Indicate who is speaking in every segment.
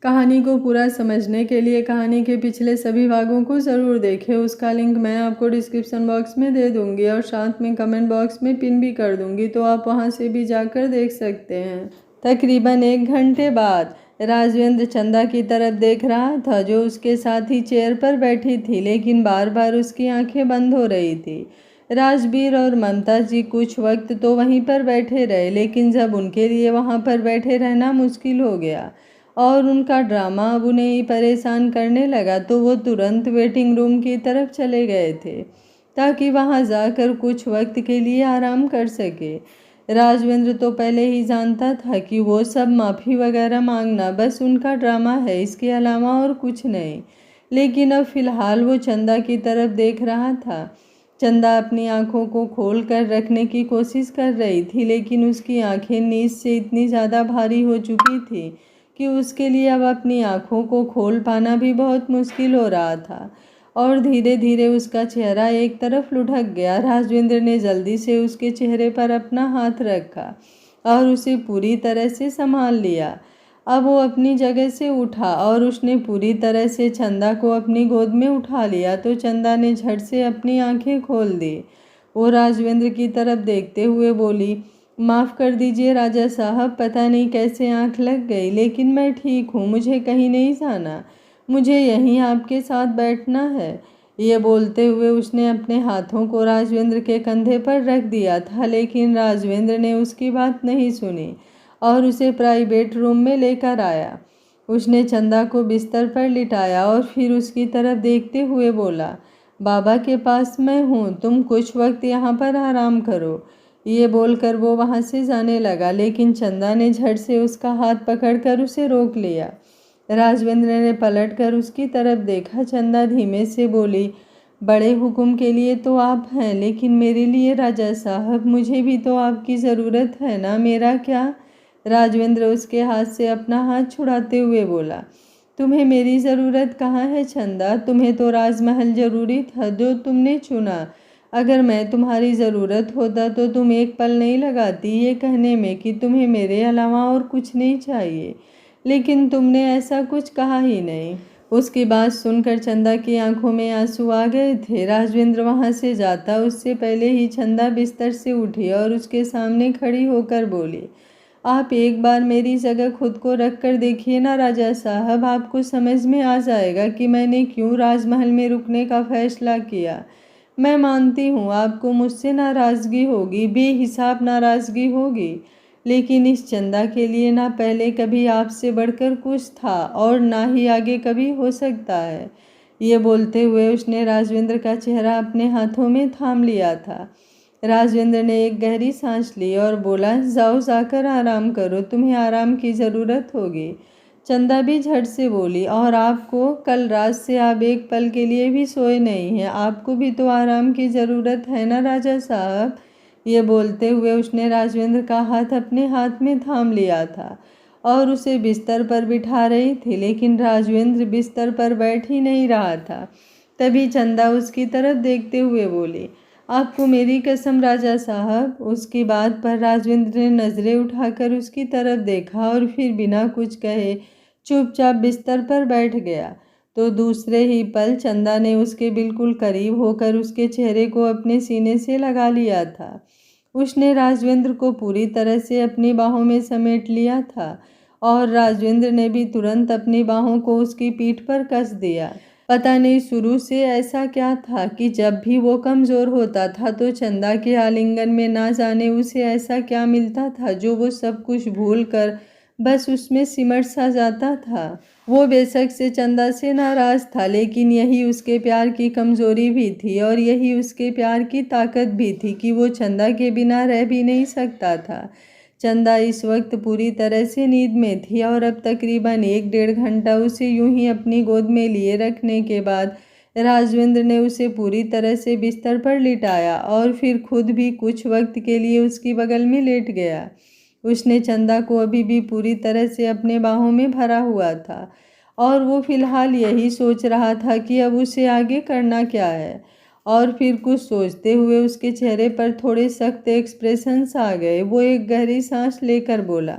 Speaker 1: कहानी को पूरा समझने के लिए कहानी के पिछले सभी भागों को ज़रूर देखें। उसका लिंक मैं आपको डिस्क्रिप्शन बॉक्स में दे दूंगी और साथ में कमेंट बॉक्स में पिन भी कर दूंगी, तो आप वहां से भी जाकर देख सकते हैं। तकरीबन 1 घंटे बाद राजवेंद्र चंदा की तरफ देख रहा था, जो उसके साथ ही चेयर पर बैठी थी, लेकिन बार बार उसकी आंखें बंद हो रही थी। राजबीर और ममता जी कुछ वक्त तो वहीं पर बैठे रहे, लेकिन जब उनके लिए वहां पर बैठे रहना मुश्किल हो गया और उनका ड्रामा अब उन्हें ही परेशान करने लगा, तो वो तुरंत वेटिंग रूम की तरफ चले गए थे ताकि वहां जाकर कुछ वक्त के लिए आराम कर सके। राजवेंद्र तो पहले ही जानता था कि वो सब माफ़ी वगैरह मांगना बस उनका ड्रामा है, इसके अलावा और कुछ नहीं। लेकिन अब फिलहाल वो चंदा की तरफ देख रहा था। चंदा अपनी आंखों को खोल कर रखने की कोशिश कर रही थी, लेकिन उसकी आंखें नींद से इतनी ज़्यादा भारी हो चुकी थी कि उसके लिए अब अपनी आंखों को खोल पाना भी बहुत मुश्किल हो रहा था और धीरे धीरे उसका चेहरा एक तरफ लुढ़क गया। राजवेंद्र ने जल्दी से उसके चेहरे पर अपना हाथ रखा और उसे पूरी तरह से संभाल लिया। अब वो अपनी जगह से उठा और उसने पूरी तरह से चंदा को अपनी गोद में उठा लिया, तो चंदा ने झट से अपनी आंखें खोल दी। वो राजवेंद्र की तरफ देखते हुए बोली, माफ़ कर दीजिए राजा साहब, पता नहीं कैसे आंख लग गई, लेकिन मैं ठीक हूँ, मुझे कहीं नहीं जाना, मुझे यहीं आपके साथ बैठना है। ये बोलते हुए उसने अपने हाथों को राजवेंद्र के कंधे पर रख दिया था, लेकिन राजवेंद्र ने उसकी बात नहीं सुनी और उसे प्राइवेट रूम में लेकर आया। उसने चंदा को बिस्तर पर लिटाया और फिर उसकी तरफ देखते हुए बोला, बाबा के पास मैं हूँ, तुम कुछ वक्त यहाँ पर आराम करो। ये बोलकर वो वहाँ से जाने लगा, लेकिन चंदा ने झट से उसका हाथ पकड़कर उसे रोक लिया। राजवेंद्र ने पलटकर उसकी तरफ देखा। चंदा धीमे से बोली, बड़े हुक्म के लिए तो आप हैं, लेकिन मेरे लिए राजा साहब, मुझे भी तो आपकी ज़रूरत है ना, मेरा क्या? राजवेंद्र उसके हाथ से अपना हाथ छुड़ाते हुए बोला, तुम्हें मेरी ज़रूरत कहाँ है चंदा, तुम्हें तो राजमहल ज़रूरी था जो तुमने चुना। अगर मैं तुम्हारी ज़रूरत होता तो तुम एक पल नहीं लगाती ये कहने में कि तुम्हें मेरे अलावा और कुछ नहीं चाहिए, लेकिन तुमने ऐसा कुछ कहा ही नहीं। उसकी बात सुनकर चंदा की आंखों में आंसू आ गए थे। राजवेंद्र वहां से जाता उससे पहले ही चंदा बिस्तर से उठी और उसके सामने खड़ी होकर बोली, आप एक बार मेरी जगह खुद को रख कर देखिए ना राजा साहब, आपको समझ में आ जाएगा कि मैंने क्यों राजमहल में रुकने का फैसला किया। मैं मानती हूँ आपको मुझसे नाराज़गी होगी, बेहिसाब नाराज़गी होगी, लेकिन इस चंदा के लिए ना पहले कभी आपसे बढ़कर कुछ था और ना ही आगे कभी हो सकता है। ये बोलते हुए उसने राजवेंद्र का चेहरा अपने हाथों में थाम लिया था। राजवेंद्र ने एक गहरी सांस ली और बोला, जाओ जाकर आराम करो, तुम्हें आराम की ज़रूरत होगी। चंदा भी झट से बोली, और आपको, कल रात से आप एक पल के लिए भी सोए नहीं हैं, आपको भी तो आराम की ज़रूरत है ना राजा साहब। ये बोलते हुए उसने राजवेंद्र का हाथ अपने हाथ में थाम लिया था और उसे बिस्तर पर बिठा रही थी, लेकिन राजवेंद्र बिस्तर पर बैठ ही नहीं रहा था। तभी चंदा उसकी तरफ देखते हुए बोली, आपको मेरी कसम राजा साहब। उसकी बात पर राजवेंद्र ने नज़रें उठाकर उसकी तरफ देखा और फिर बिना कुछ कहे चुपचाप बिस्तर पर बैठ गया। तो दूसरे ही पल चंदा ने उसके बिल्कुल करीब होकर उसके चेहरे को अपने सीने से लगा लिया था। उसने राजवेंद्र को पूरी तरह से अपनी बाहों में समेट लिया था और राजवेंद्र ने भी तुरंत अपनी बाहों को उसकी पीठ पर कस दिया। पता नहीं शुरू से ऐसा क्या था कि जब भी वो कमज़ोर होता था तो चंदा के आलिंगन में ना जाने उसे ऐसा क्या मिलता था जो वो सब कुछ भूल कर बस उसमें सिमट सा जाता था। वो बेशक से चंदा से नाराज़ था, लेकिन यही उसके प्यार की कमज़ोरी भी थी और यही उसके प्यार की ताकत भी थी कि वो चंदा के बिना रह भी नहीं सकता था। चंदा इस वक्त पूरी तरह से नींद में थी और अब तकरीबन 1-1.5 घंटा उसे यूं ही अपनी गोद में लिए रखने के बाद राजवेंद्र ने उसे पूरी तरह से बिस्तर पर लिटाया और फिर खुद भी कुछ वक्त के लिए उसकी बगल में लेट गया। उसने चंदा को अभी भी पूरी तरह से अपने बाहों में भरा हुआ था और वो फिलहाल यही सोच रहा था कि अब उसे आगे करना क्या है। और फिर कुछ सोचते हुए उसके चेहरे पर थोड़े सख्त एक्सप्रेशंस आ गए। वो एक गहरी सांस लेकर बोला,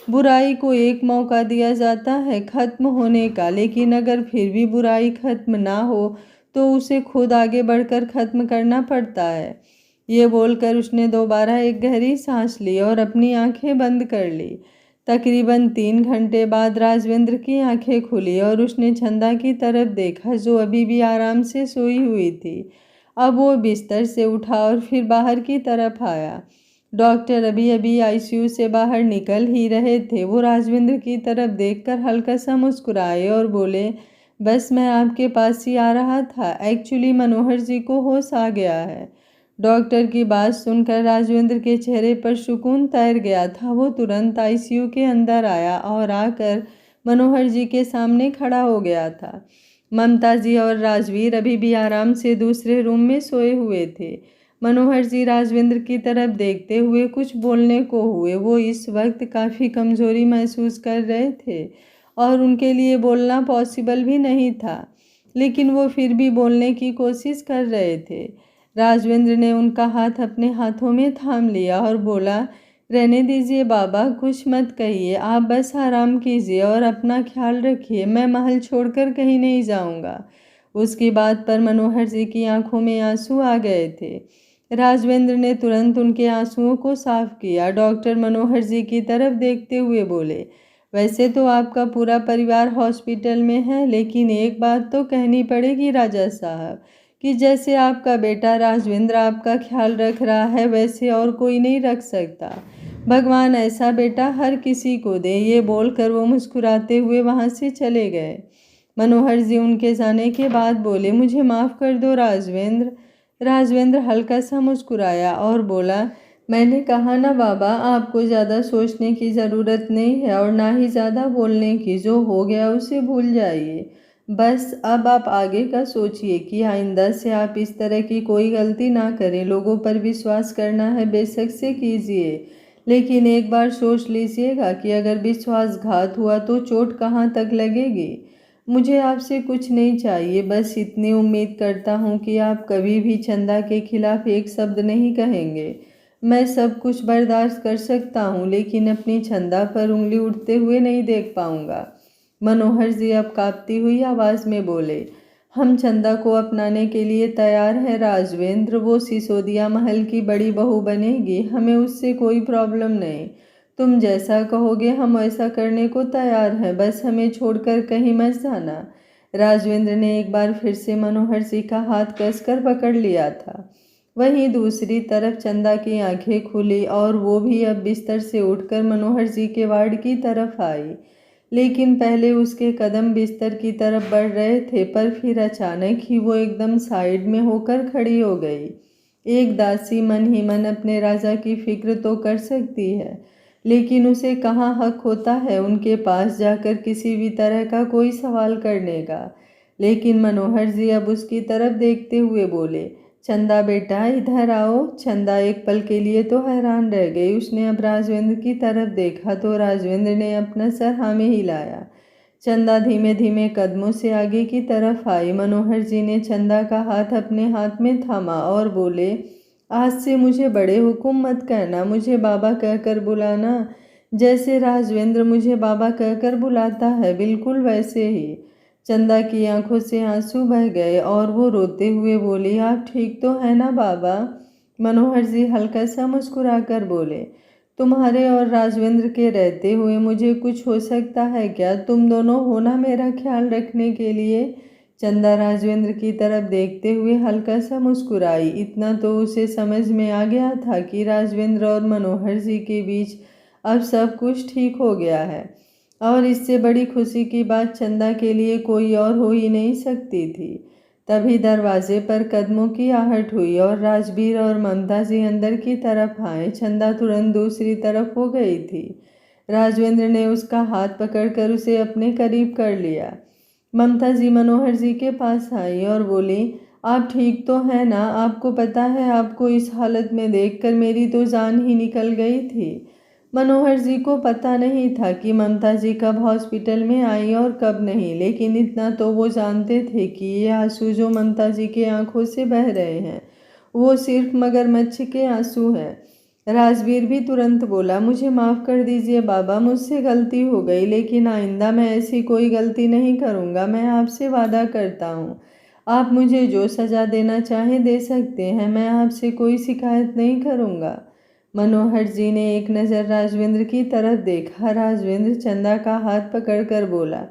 Speaker 1: बुराई को एक मौका दिया जाता है खत्म होने का, लेकिन अगर फिर भी बुराई खत्म ना हो तो उसे खुद आगे बढ़कर खत्म करना पड़ता है। ये बोलकर उसने दोबारा एक गहरी सांस ली और अपनी आंखें बंद कर ली। तकरीबन 3 घंटे बाद राजवेंद्र की आंखें खुली और उसने चंदा की तरफ देखा जो अभी भी आराम से सोई हुई थी। अब वो बिस्तर से उठा और फिर बाहर की तरफ आया। डॉक्टर अभी अभी आईसीयू से बाहर निकल ही रहे थे। वो राजवेंद्र की तरफ देखकर हल्का सा मुस्कुराए और बोले, बस मैं आपके पास ही आ रहा था। एक्चुअली मनोहर जी को होश आ गया है। डॉक्टर की बात सुनकर राजवेंद्र के चेहरे पर सुकून तैर गया था। वो तुरंत आईसीयू के अंदर आया और आकर मनोहर जी के सामने खड़ा हो गया था। ममता जी और राजवीर अभी भी आराम से दूसरे रूम में सोए हुए थे। मनोहर जी राजवेंद्र की तरफ देखते हुए कुछ बोलने को हुए। वो इस वक्त काफ़ी कमज़ोरी महसूस कर रहे थे और उनके लिए बोलना पॉसिबल भी नहीं था, लेकिन वो फिर भी बोलने की कोशिश कर रहे थे। राजवेंद्र ने उनका हाथ अपने हाथों में थाम लिया और बोला, रहने दीजिए बाबा, कुछ मत कहिए, आप बस आराम कीजिए और अपना ख्याल रखिए। मैं महल छोड़कर कहीं नहीं जाऊंगा। उसकी बात पर मनोहर जी की आंखों में आंसू आ गए थे। राजवेंद्र ने तुरंत उनके आंसुओं को साफ किया। डॉक्टर मनोहर जी की तरफ देखते हुए बोले, वैसे तो आपका पूरा परिवार हॉस्पिटल में है, लेकिन एक बात तो कहनी पड़ेगी राजा साहब कि जैसे आपका बेटा राजवेंद्र आपका ख्याल रख रहा है वैसे और कोई नहीं रख सकता। भगवान ऐसा बेटा हर किसी को दे। ये बोलकर वो मुस्कुराते हुए वहाँ से चले गए। मनोहर जी उनके जाने के बाद बोले, मुझे माफ़ कर दो राजवेंद्र। राजवेंद्र हल्का सा मुस्कुराया और बोला, मैंने कहा ना बाबा, आपको ज़्यादा सोचने की ज़रूरत नहीं है और ना ही ज़्यादा बोलने की। जो हो गया उसे भूल जाइए। बस अब आप आगे का सोचिए कि आइंदा से आप इस तरह की कोई गलती ना करें। लोगों पर विश्वास करना है बेशक से कीजिए, लेकिन एक बार सोच लीजिएगा कि अगर विश्वासघात हुआ तो चोट कहाँ तक लगेगी। मुझे आपसे कुछ नहीं चाहिए, बस इतनी उम्मीद करता हूँ कि आप कभी भी चंदा के खिलाफ एक शब्द नहीं कहेंगे। मैं सब कुछ बर्दाश्त कर सकता हूँ, लेकिन अपनी चंदा पर उंगली उठते हुए नहीं देख पाऊँगा। मनोहर जी अब कांपती हुई आवाज़ में बोले, हम चंदा को अपनाने के लिए तैयार हैं राजवेंद्र। वो सिसोदिया महल की बड़ी बहू बनेगी, हमें उससे कोई प्रॉब्लम नहीं। तुम जैसा कहोगे हम वैसा करने को तैयार हैं, बस हमें छोड़कर कहीं मत जाना। राजवेंद्र ने एक बार फिर से मनोहर जी का हाथ कसकर पकड़ लिया था। वहीं दूसरी तरफ चंदा की आंखें खुली और वो भी अब बिस्तर से उठकर मनोहर जी के वार्ड की तरफ आई। लेकिन पहले उसके कदम बिस्तर की तरफ बढ़ रहे थे, पर फिर अचानक ही वो एकदम साइड में होकर खड़ी हो गई। एक दासी मन ही मन अपने राजा की फिक्र तो कर सकती है, लेकिन उसे कहाँ हक होता है उनके पास जाकर किसी भी तरह का कोई सवाल करने का। लेकिन मनोहर जी अब उसकी तरफ देखते हुए बोले, चंदा बेटा इधर आओ। चंदा एक पल के लिए तो हैरान रह गई। उसने अब राजवेंद्र की तरफ देखा तो राजवेंद्र ने अपना सर हाँ में हिलाया। चंदा धीमे धीमे कदमों से आगे की तरफ आई। मनोहर जी ने चंदा का हाथ अपने हाथ में थामा और बोले, आज से मुझे बड़े हुक्म मत कहना, मुझे बाबा कहकर बुलाना। जैसे राजवेंद्र मुझे बाबा कहकर बुलाता है बिल्कुल वैसे ही। चंदा की आंखों से आंसू बह गए और वो रोते हुए बोली, आप ठीक तो है ना बाबा? मनोहर जी हल्का सा मुस्कुराकर बोले, तुम्हारे और राजवेंद्र के रहते हुए मुझे कुछ हो सकता है क्या? तुम दोनों हो ना मेरा ख्याल रखने के लिए। चंदा राजवेंद्र की तरफ देखते हुए हल्का सा मुस्कुराई। इतना तो उसे समझ में आ गया था कि राजवेंद्र और मनोहर जी के बीच अब सब कुछ ठीक हो गया है और इससे बड़ी खुशी की बात चंदा के लिए कोई और हो ही नहीं सकती थी। तभी दरवाजे पर कदमों की आहट हुई और राजवीर और ममता जी अंदर की तरफ आए। चंदा तुरंत दूसरी तरफ हो गई थी। राजवेंद्र ने उसका हाथ पकड़कर उसे अपने करीब कर लिया। ममता जी मनोहर जी के पास आई और बोली, आप ठीक तो हैं ना? आपको पता है आपको इस हालत में देखकर मेरी तो जान ही निकल गई थी। मनोहर जी को पता नहीं था कि ममता जी कब हॉस्पिटल में आई और कब नहीं, लेकिन इतना तो वो जानते थे कि ये आंसू जो ममता जी के आंखों से बह रहे हैं वो सिर्फ मगरमच्छ के आंसू हैं। राजवीर भी तुरंत बोला, मुझे माफ़ कर दीजिए बाबा, मुझसे गलती हो गई, लेकिन आइंदा मैं ऐसी कोई गलती नहीं करूँगा। मैं आपसे वादा करता हूँ, आप मुझे जो सज़ा देना चाहें दे सकते हैं, मैं आपसे कोई शिकायत नहीं करूँगा। मनोहर जी ने एक नज़र राजवेंद्र की तरफ देखा। राजवेंद्र चंदा का हाथ पकड़कर बोला,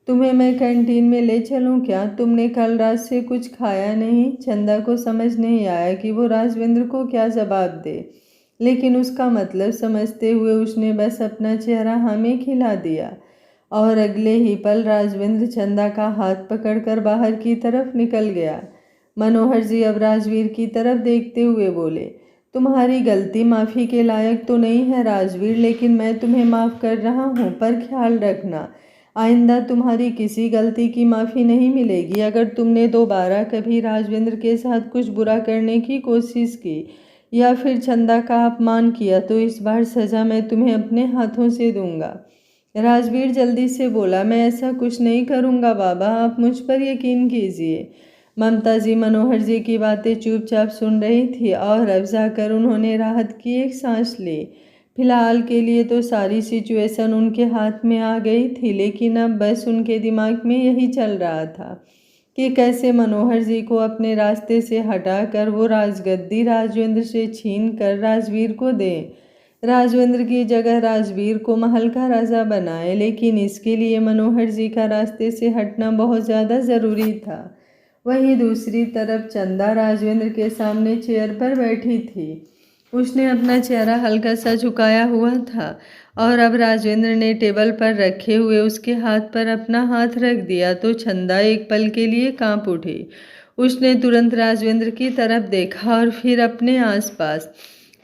Speaker 1: तुम्हें मैं कैंटीन में ले चलूं क्या? तुमने कल रात से कुछ खाया नहीं? चंदा को समझ नहीं आया कि वो राजवेंद्र को क्या जवाब दे, लेकिन उसका मतलब समझते हुए उसने बस अपना चेहरा हाँ में खिला दिया और अगले ही पल राजवेंद्र चंदा का हाथ पकड़कर बाहर की तरफ निकल गया। मनोहर जी अब राजवीर की तरफ देखते हुए बोले, तुम्हारी गलती माफ़ी के लायक तो नहीं है राजवीर, लेकिन मैं तुम्हें माफ़ कर रहा हूँ, पर ख्याल रखना आइंदा तुम्हारी किसी गलती की माफ़ी नहीं मिलेगी। अगर तुमने दोबारा कभी राजवेंद्र के साथ कुछ बुरा करने की कोशिश की या फिर चंदा का अपमान किया तो इस बार सज़ा मैं तुम्हें अपने हाथों से दूंगा। राजवीर जल्दी से बोला, मैं ऐसा कुछ नहीं करूंगा बाबा, आप मुझ पर यकीन कीजिए। ममता जी मनोहर जी की बातें चुपचाप सुन रही थी और अब जाकर उन्होंने राहत की एक सांस ली। फिलहाल के लिए तो सारी सिचुएशन उनके हाथ में आ गई थी, लेकिन अब बस उनके दिमाग में यही चल रहा था कि कैसे मनोहर जी को अपने रास्ते से हटाकर वो राजगद्दी राजवेंद्र से छीन कर राजवीर को दें, राजवेंद्र की जगह राजवीर को महल का राजा बनाए। लेकिन इसके लिए मनोहर जी का रास्ते से हटना बहुत ज़्यादा ज़रूरी था। वहीं दूसरी तरफ चंदा राजवेंद्र के सामने चेयर पर बैठी थी। उसने अपना चेहरा हल्का सा झुकाया हुआ था और अब राजवेंद्र ने टेबल पर रखे हुए उसके हाथ पर अपना हाथ रख दिया तो चंदा एक पल के लिए कांप उठी। उसने तुरंत राजवेंद्र की तरफ देखा और फिर अपने आसपास।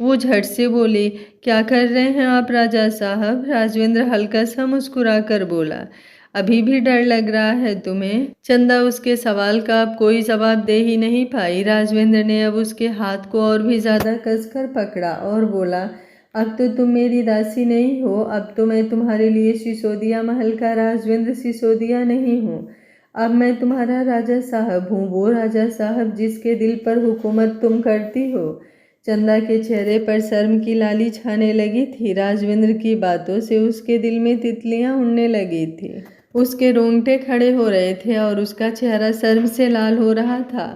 Speaker 1: वो झट से बोली, क्या कर रहे हैं आप राजा साहब? राजवेंद्र हल्का सा मुस्कुरा कर बोला, अभी भी डर लग रहा है तुम्हें? चंदा उसके सवाल का अब कोई जवाब दे ही नहीं पाई। राजवेंद्र ने अब उसके हाथ को और भी ज्यादा कसकर पकड़ा और बोला, अब तो तुम मेरी दासी नहीं हो, अब तो मैं तुम्हारे लिए सिसोदिया महल का राजवेंद्र सिसोदिया नहीं हूँ। अब मैं तुम्हारा राजा साहब हूँ, वो राजा साहब जिसके दिल पर हुकूमत तुम करती हो। चंदा के चेहरे पर शर्म की लाली छाने लगी थी। राजवेंद्र की बातों से उसके दिल में तितलियां उड़ने लगी थी। उसके रोंगटे खड़े हो रहे थे और उसका चेहरा शर्म से लाल हो रहा था।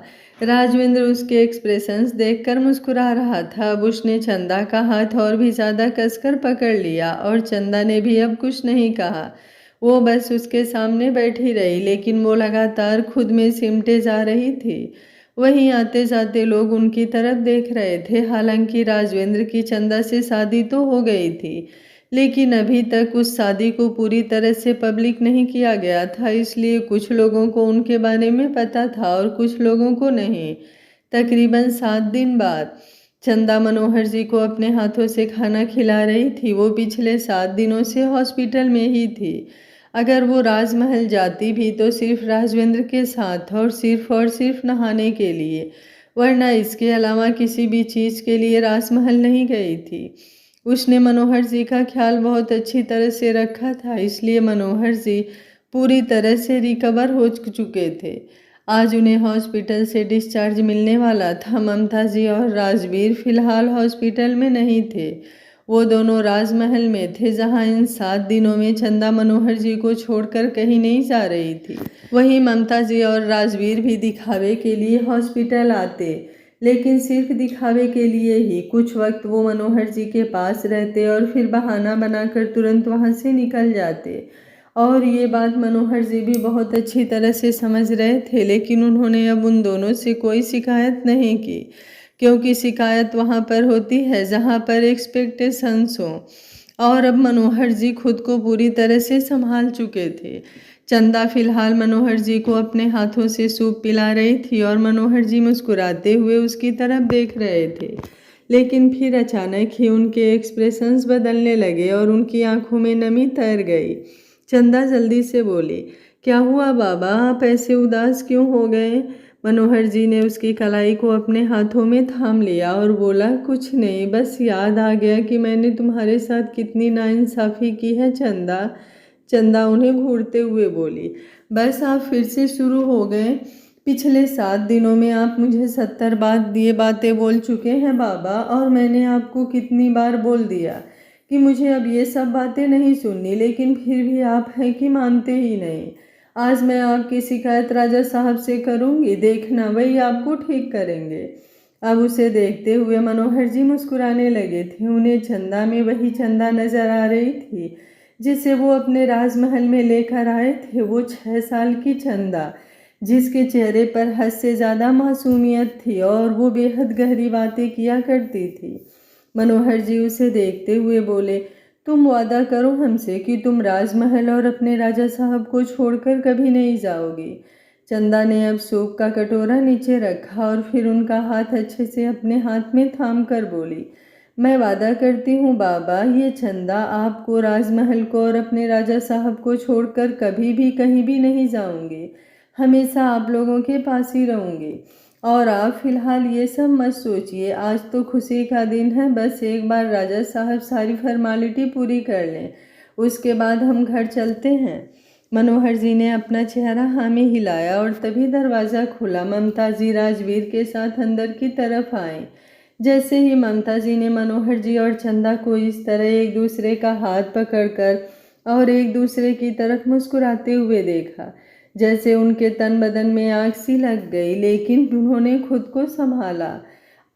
Speaker 1: राजवेंद्र उसके एक्सप्रेशंस देखकर मुस्कुरा रहा था। अब उसने चंदा का हाथ और भी ज्यादा कसकर पकड़ लिया और चंदा ने भी अब कुछ नहीं कहा। वो बस उसके सामने बैठी रही, लेकिन वो लगातार खुद में सिमटे जा रही थी। वहीं आते जाते लोग उनकी तरफ देख रहे थे। हालांकि राजवेंद्र की चंदा से शादी तो हो गई थी, लेकिन अभी तक उस शादी को पूरी तरह से पब्लिक नहीं किया गया था, इसलिए कुछ लोगों को उनके बारे में पता था और कुछ लोगों को नहीं। तकरीबन 7 दिन बाद चंदा मनोहर जी को अपने हाथों से खाना खिला रही थी। वो पिछले 7 दिनों से हॉस्पिटल में ही थी। अगर वो राजमहल जाती भी तो सिर्फ राजवेंद्र के साथ और सिर्फ नहाने के लिए, वरना इसके अलावा किसी भी चीज़ के लिए राजमहल नहीं गई थी। उसने मनोहर जी का ख्याल बहुत अच्छी तरह से रखा था, इसलिए मनोहर जी पूरी तरह से रिकवर हो चुके थे। आज उन्हें हॉस्पिटल से डिस्चार्ज मिलने वाला था। ममता जी और राजवीर फिलहाल हॉस्पिटल में नहीं थे, वो दोनों राजमहल में थे, जहां इन 7 दिनों में चंदा मनोहर जी को छोड़कर कहीं नहीं जा रही थी। वहीं ममता जी और राजवीर भी दिखावे के लिए हॉस्पिटल आते, लेकिन सिर्फ दिखावे के लिए ही। कुछ वक्त वो मनोहर जी के पास रहते और फिर बहाना बनाकर तुरंत वहां से निकल जाते। और ये बात मनोहर जी भी बहुत अच्छी तरह से समझ रहे थे, लेकिन उन्होंने अब उन दोनों से कोई शिकायत नहीं की, क्योंकि शिकायत वहाँ पर होती है जहाँ पर एक्सपेक्टेशंस हो। और अब मनोहर जी खुद को पूरी तरह से संभाल चुके थे। चंदा फिलहाल मनोहर जी को अपने हाथों से सूप पिला रही थी और मनोहर जी मुस्कुराते हुए उसकी तरफ देख रहे थे, लेकिन फिर अचानक ही उनके एक्सप्रेशंस बदलने लगे और उनकी आंखों में नमी तैर गई। चंदा जल्दी से बोली, क्या हुआ बाबा, आप ऐसे उदास क्यों हो गए? मनोहर जी ने उसकी कलाई को अपने हाथों में थाम लिया और बोला, कुछ नहीं, बस याद आ गया कि मैंने तुम्हारे साथ कितनी नाइंसाफ़ी की है चंदा। चंदा उन्हें घूरते हुए बोली, बस आप फिर से शुरू हो गए। पिछले 7 दिनों में आप मुझे 70 बार ये बातें बोल चुके हैं बाबा, और मैंने आपको कितनी बार बोल दिया कि मुझे अब ये सब बातें नहीं सुननी, लेकिन फिर भी आप हैं कि मानते ही नहीं। आज मैं आपकी शिकायत राजा साहब से करूँगी, देखना वही आपको ठीक करेंगे। अब उसे देखते हुए मनोहर जी मुस्कुराने लगे थे। उन्हें चंदा में वही चंदा नजर आ रही थी जिसे वो अपने राजमहल में लेकर आए थे। वो 6 साल की चंदा, जिसके चेहरे पर हद से ज़्यादा मासूमियत थी और वो बेहद गहरी बातें किया करती थी। मनोहर जी उसे देखते हुए बोले, तुम वादा करो हमसे कि तुम राजमहल और अपने राजा साहब को छोड़कर कभी नहीं जाओगी। चंदा ने अब सूप का कटोरा नीचे रखा और फिर उनका हाथ अच्छे से अपने हाथ में थाम कर बोली, मैं वादा करती हूँ बाबा, ये चंदा आपको, राजमहल को और अपने राजा साहब को छोड़कर कभी भी कहीं भी नहीं जाऊंगी। हमेशा आप लोगों के पास ही रहूंगी। और आप फिलहाल ये सब मत सोचिए, आज तो खुशी का दिन है। बस एक बार राजा साहब सारी फॉर्मेलिटी पूरी कर लें, उसके बाद हम घर चलते हैं। मनोहर जी ने अपना चेहरा हाँ में हिलाया और तभी दरवाज़ा खुला। ममता जी राजवीर के साथ अंदर की तरफ आए। जैसे ही ममता जी ने मनोहर जी और चंदा को इस तरह एक दूसरे का हाथ पकड़कर और एक दूसरे की तरफ मुस्कुराते हुए देखा, जैसे उनके तन बदन में आग सी लग गई, लेकिन उन्होंने खुद को संभाला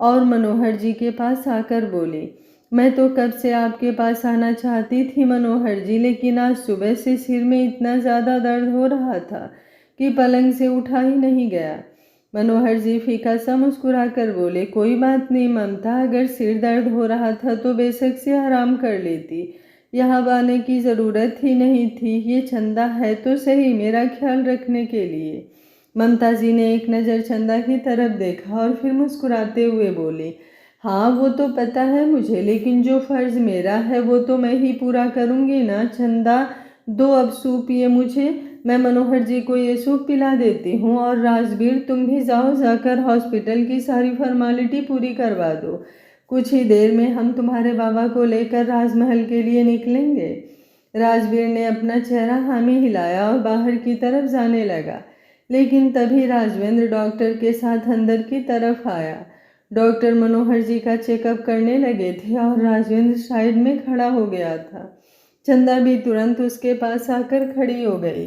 Speaker 1: और मनोहर जी के पास आकर बोली, मैं तो कब से आपके पास आना चाहती थी मनोहर जी, लेकिन आज सुबह से सिर में इतना ज़्यादा दर्द हो रहा था कि पलंग से उठा ही नहीं गया। मनोहर जी फीका सा मुस्कुरा कर बोले, कोई बात नहीं ममता, अगर सिर दर्द हो रहा था तो बेशक से आराम कर लेती, यहाँ आने की ज़रूरत ही नहीं थी। ये चंदा है तो सही मेरा ख्याल रखने के लिए। ममता जी ने एक नज़र चंदा की तरफ देखा और फिर मुस्कुराते हुए बोली, हाँ वो तो पता है मुझे, लेकिन जो फ़र्ज़ मेरा है वो तो मैं ही पूरा करूँगी ना। चंदा, दो अब सूप पिए मुझे, मैं मनोहर जी को ये सूप पिला देती हूँ। और राजवीर तुम भी जाओ, जाकर हॉस्पिटल की सारी फॉर्मेलिटी पूरी करवा दो। कुछ ही देर में हम तुम्हारे बाबा को लेकर राजमहल के लिए निकलेंगे। राजवीर ने अपना चेहरा हाँ में हिलाया और बाहर की तरफ जाने लगा, लेकिन तभी राजवेंद्र डॉक्टर के साथ अंदर की तरफ आया। डॉक्टर मनोहर जी का चेकअप करने लगे थे और राजवेंद्र साइड में खड़ा हो गया था। चंदा भी तुरंत उसके पास आकर खड़ी हो गई।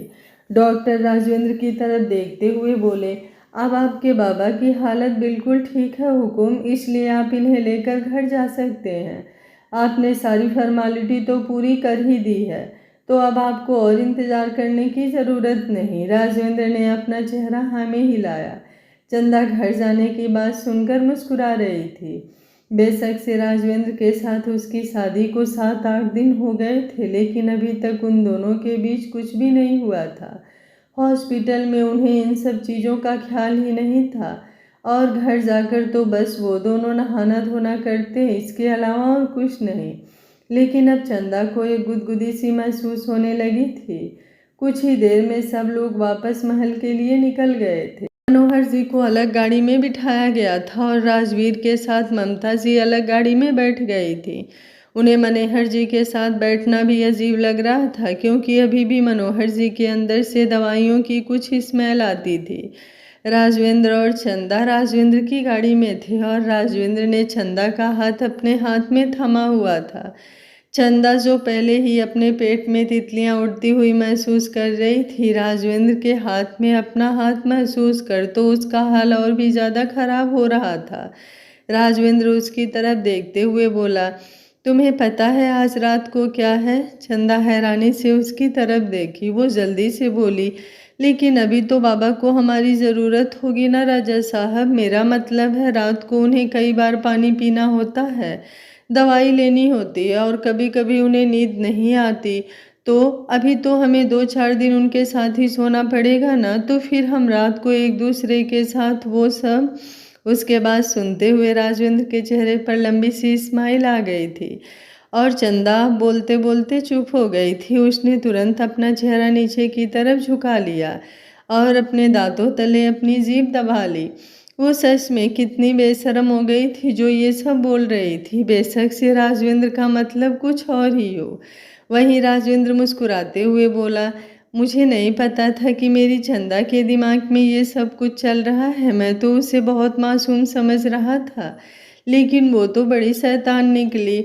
Speaker 1: डॉक्टर राजवेंद्र की तरफ देखते हुए बोले, अब आपके बाबा की हालत बिल्कुल ठीक है हुकुम, इसलिए आप इन्हें लेकर घर जा सकते हैं। आपने सारी फॉर्मेलिटी तो पूरी कर ही दी है, तो अब आपको और इंतज़ार करने की ज़रूरत नहीं। राजवेंद्र ने अपना चेहरा हाँ में हिलाया। चंदा घर जाने की बात सुनकर मुस्कुरा रही थी। बेशक से राजवेंद्र के साथ उसकी शादी को 7-8 दिन हो गए थे, लेकिन अभी तक उन दोनों के बीच कुछ भी नहीं हुआ था। हॉस्पिटल में उन्हें इन सब चीज़ों का ख्याल ही नहीं था और घर जाकर तो बस वो दोनों नहाना धोना करते, इसके अलावा और कुछ नहीं। लेकिन अब चंदा को एक गुदगुदी सी महसूस होने लगी थी। कुछ ही देर में सब लोग वापस महल के लिए निकल गए थे। मनोहर जी को अलग गाड़ी में बिठाया गया था और राजवीर के साथ ममता जी अलग गाड़ी में बैठ गई थी। उन्हें मनोहर जी के साथ बैठना भी अजीब लग रहा था, क्योंकि अभी भी मनोहर जी के अंदर से दवाइयों की कुछ स्मेल आती थी। राजवेंद्र और चंदा राजवेंद्र की गाड़ी में थे और राजवेंद्र ने चंदा का हाथ अपने हाथ में थमा हुआ था। चंदा जो पहले ही अपने पेट में तितलियां उड़ती हुई महसूस कर रही थी, राजवेंद्र के हाथ में अपना हाथ महसूस कर तो उसका हाल और भी ज़्यादा खराब हो रहा था। राजवेंद्र उसकी तरफ देखते हुए बोला, तुम्हें पता है आज रात को क्या है? चंदा हैरानी से उसकी तरफ देखी। वो जल्दी से बोली, लेकिन अभी तो बाबा को हमारी ज़रूरत होगी ना राजा साहब। मेरा मतलब है रात को उन्हें कई बार पानी पीना होता है, दवाई लेनी होती है और कभी कभी उन्हें नींद नहीं आती। तो अभी तो हमें 2-4 दिन उनके साथ ही सोना पड़ेगा ना, तो फिर हम रात को एक दूसरे के साथ वो सब। उसके बाद सुनते हुए राजवेंद्र के चेहरे पर लंबी सी स्माइल आ गई थी और चंदा बोलते बोलते चुप हो गई थी। उसने तुरंत अपना चेहरा नीचे की तरफ झुका लिया और अपने दांतों तले अपनी जीभ दबा ली। वो सच में कितनी बेशर्म हो गई थी जो ये सब बोल रही थी। बेशक से राजवेंद्र का मतलब कुछ और ही हो। वहीं राजवेंद्र मुस्कुराते हुए बोला, मुझे नहीं पता था कि मेरी चंदा के दिमाग में ये सब कुछ चल रहा है। मैं तो उसे बहुत मासूम समझ रहा था, लेकिन वो तो बड़ी शैतान निकली।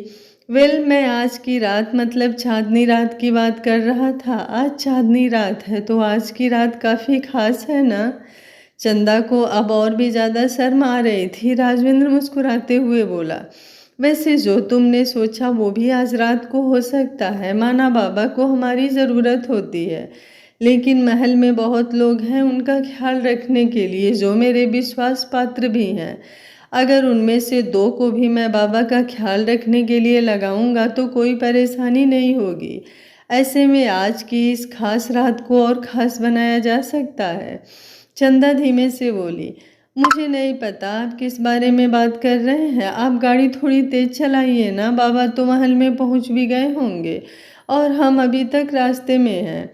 Speaker 1: मैं आज की रात मतलब चाँदनी रात की बात कर रहा था। आज चाँदनी रात है तो आज की रात काफ़ी खास है ना? चंदा को अब और भी ज़्यादा शर्म आ रही थी। राजविंद्र मुस्कुराते हुए बोला, वैसे जो तुमने सोचा वो भी आज रात को हो सकता है। माना बाबा को हमारी ज़रूरत होती है, लेकिन महल में बहुत लोग हैं उनका ख्याल रखने के लिए जो मेरे विश्वास पात्र भी हैं। अगर उनमें से 2 को भी मैं बाबा का ख्याल रखने के लिए लगाऊंगा तो कोई परेशानी नहीं होगी। ऐसे में आज की इस खास रात को और खास बनाया जा सकता है। चंदा धीमे से बोली, मुझे नहीं पता आप किस बारे में बात कर रहे हैं। आप गाड़ी थोड़ी तेज चलाइए ना। बाबा तो महल में पहुंच भी गए होंगे और हम अभी तक रास्ते में हैं।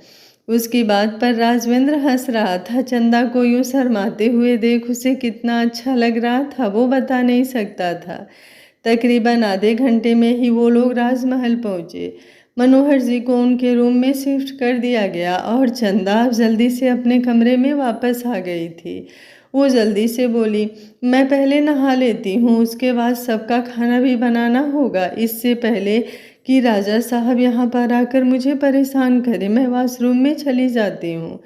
Speaker 1: उसकी बात पर राजविंद्र हंस रहा था। चंदा को यूं शर्माते हुए देख उसे कितना अच्छा लग रहा था वो बता नहीं सकता था। तकरीबन आधे घंटे में ही वो लोग राजमहल पहुंचे। मनोहर जी को उनके रूम में शिफ्ट कर दिया गया और चंदा अब जल्दी से अपने कमरे में वापस आ गई थी। वो जल्दी से बोली, मैं पहले नहा लेती हूँ, उसके बाद सबका खाना भी बनाना होगा। इससे पहले कि राजा साहब यहाँ पर आकर मुझे परेशान करें, मैं वॉशरूम में चली जाती हूँ।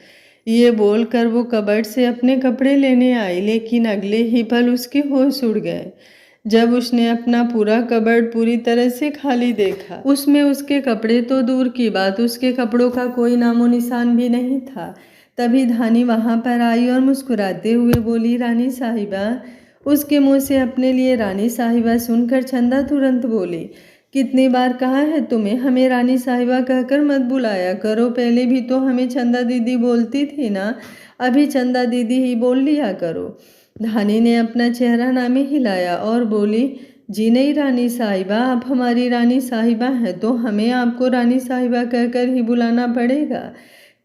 Speaker 1: ये बोलकर वो कबर्ड से अपने कपड़े लेने आई, लेकिन अगले ही पल उसके होश उड़ गए जब उसने अपना पूरा कबर्ड पूरी तरह से खाली देखा। उसमें उसके कपड़े तो दूर की बात, उसके कपड़ों का कोई नामो निशान भी नहीं था। तभी धानी वहां पर आई और मुस्कुराते हुए बोली, रानी साहिबा। उसके मुंह से अपने लिए रानी साहिबा सुनकर चंदा तुरंत बोली, कितनी बार कहा है तुम्हें, हमें रानी साहिबा कहकर मत बुलाया करो। पहले भी तो हमें चंदा दीदी बोलती थी ना, अभी चंदा दीदी ही बोल लिया करो। धानी ने अपना चेहरा ना में हिलाया और बोली, जी नहीं रानी साहिबा, आप हमारी रानी साहिबा हैं तो हमें आपको रानी साहिबा कहकर ही बुलाना पड़ेगा।